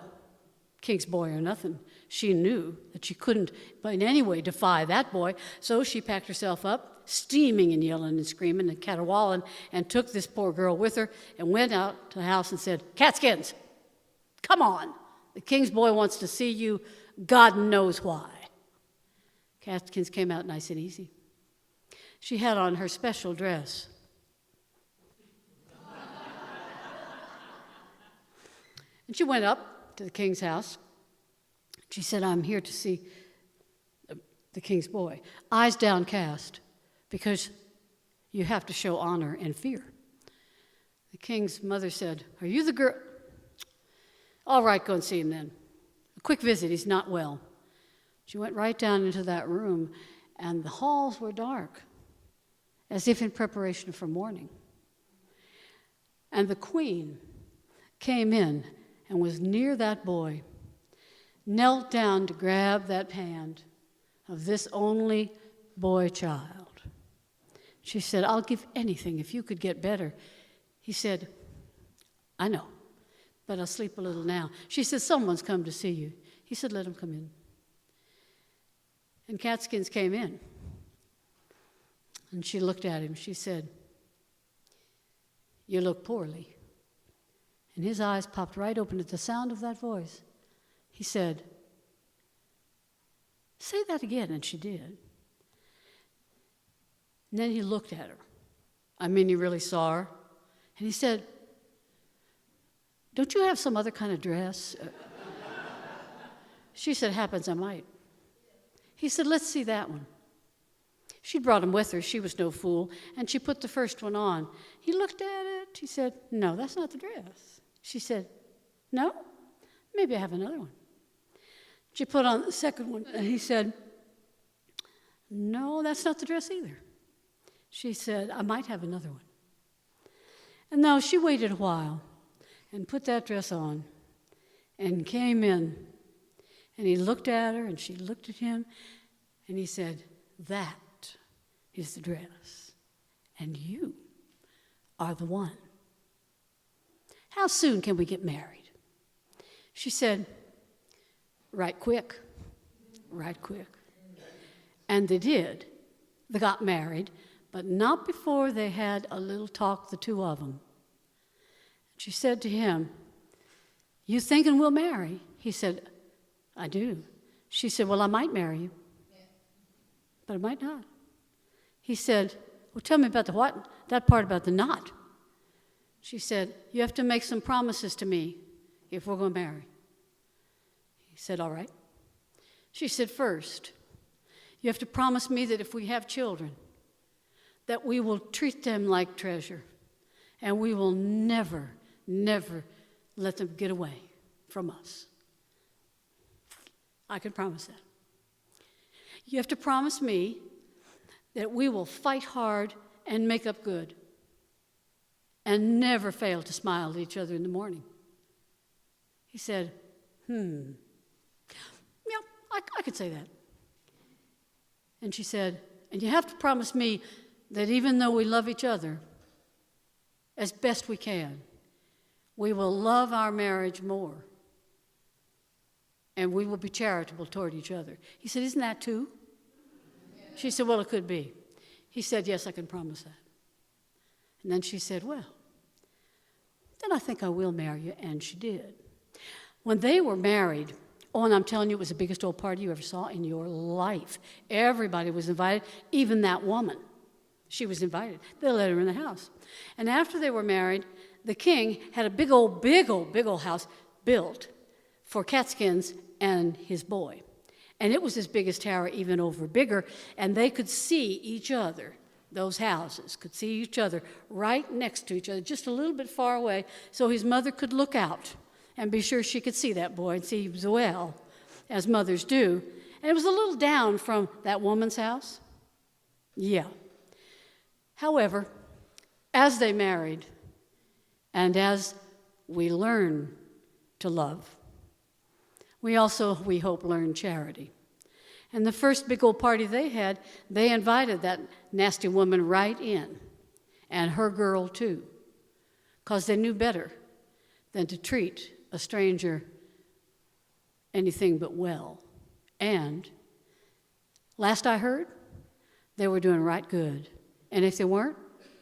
king's boy or nothing, she knew that she couldn't in any way defy that boy, so she packed herself up, steaming and yelling and screaming and caterwauling, and took this poor girl with her and went out to the house and said, Catskins, come on. The king's boy wants to see you. God knows why. Catskins came out nice and easy. She had on her special dress. And she went up to the king's house. She said, I'm here to see the king's boy. Eyes downcast, because you have to show honor and fear. The king's mother said, are you the girl? All right, go and see him then. A quick visit, he's not well. She went right down into that room, and the halls were dark, as if in preparation for mourning. And the queen came in and was near that boy, knelt down to grab that hand of this only boy child. She said, I'll give anything if you could get better. He said, I know, but I'll sleep a little now. She said, someone's come to see you. He said, let him come in. And Catskins came in. And she looked at him. She said, you look poorly. And his eyes popped right open at the sound of that voice. He said, say that again, and she did. And then he looked at her. I mean, he really saw her. And he said, don't you have some other kind of dress? She said, happens I might. He said, let's see that one. She brought him with her. She was no fool. And she put the first one on. He looked at it. He said, no, that's not the dress. She said, no? Maybe I have another one. She put on the second one, and he said, no, that's not the dress either. She said, I might have another one. And now she waited a while and put that dress on and came in. And he looked at her, and she looked at him, and he said, that is the dress, and you are the one. How soon can we get married? She said, right quick, right quick. And they did. They got married, but not before they had a little talk, the two of them. She said to him, you thinking we'll marry? He said, I do. She said, well, I might marry you, but I might not. He said, well, tell me about the what? That part about the not. She said, you have to make some promises to me if we're going to marry. He said, all right. She said, first, you have to promise me that if we have children, that we will treat them like treasure, and we will never, never let them get away from us. I can promise that. You have to promise me that we will fight hard and make up good, and never fail to smile at each other in the morning. He said, yeah, I could say that. And she said, and you have to promise me that even though we love each other as best we can, we will love our marriage more, and we will be charitable toward each other. He said, isn't that too? She said, well, it could be. He said, yes, I can promise that. And then she said, well, then I think I will marry you. And she did. When they were married, oh, and I'm telling you, it was the biggest old party you ever saw in your life. Everybody was invited, even that woman. She was invited. They let her in the house. And after they were married, the king had a big old house built for Catskins and his boy. And it was his biggest tower, even over bigger, and they could see each other. Those houses could see each other right next to each other, just a little bit far away, so his mother could look out and be sure she could see that boy and see him as well, as mothers do. And it was a little down from that woman's house. Yeah. However, as they married, and as we learn to love, we also, we hope, learn charity. And the first big old party they had, they invited that nasty woman right in. and her girl too, because they knew better than to treat a stranger anything but well. And last I heard, they were doing right good. And if they weren't,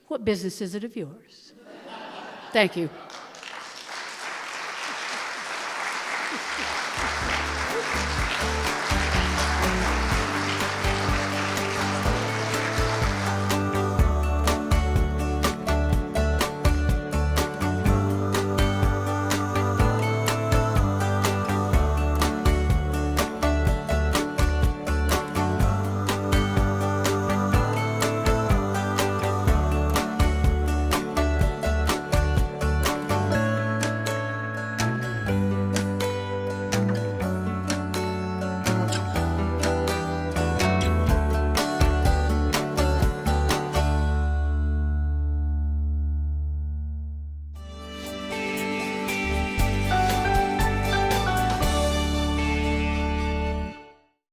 what business is it of yours? Thank you.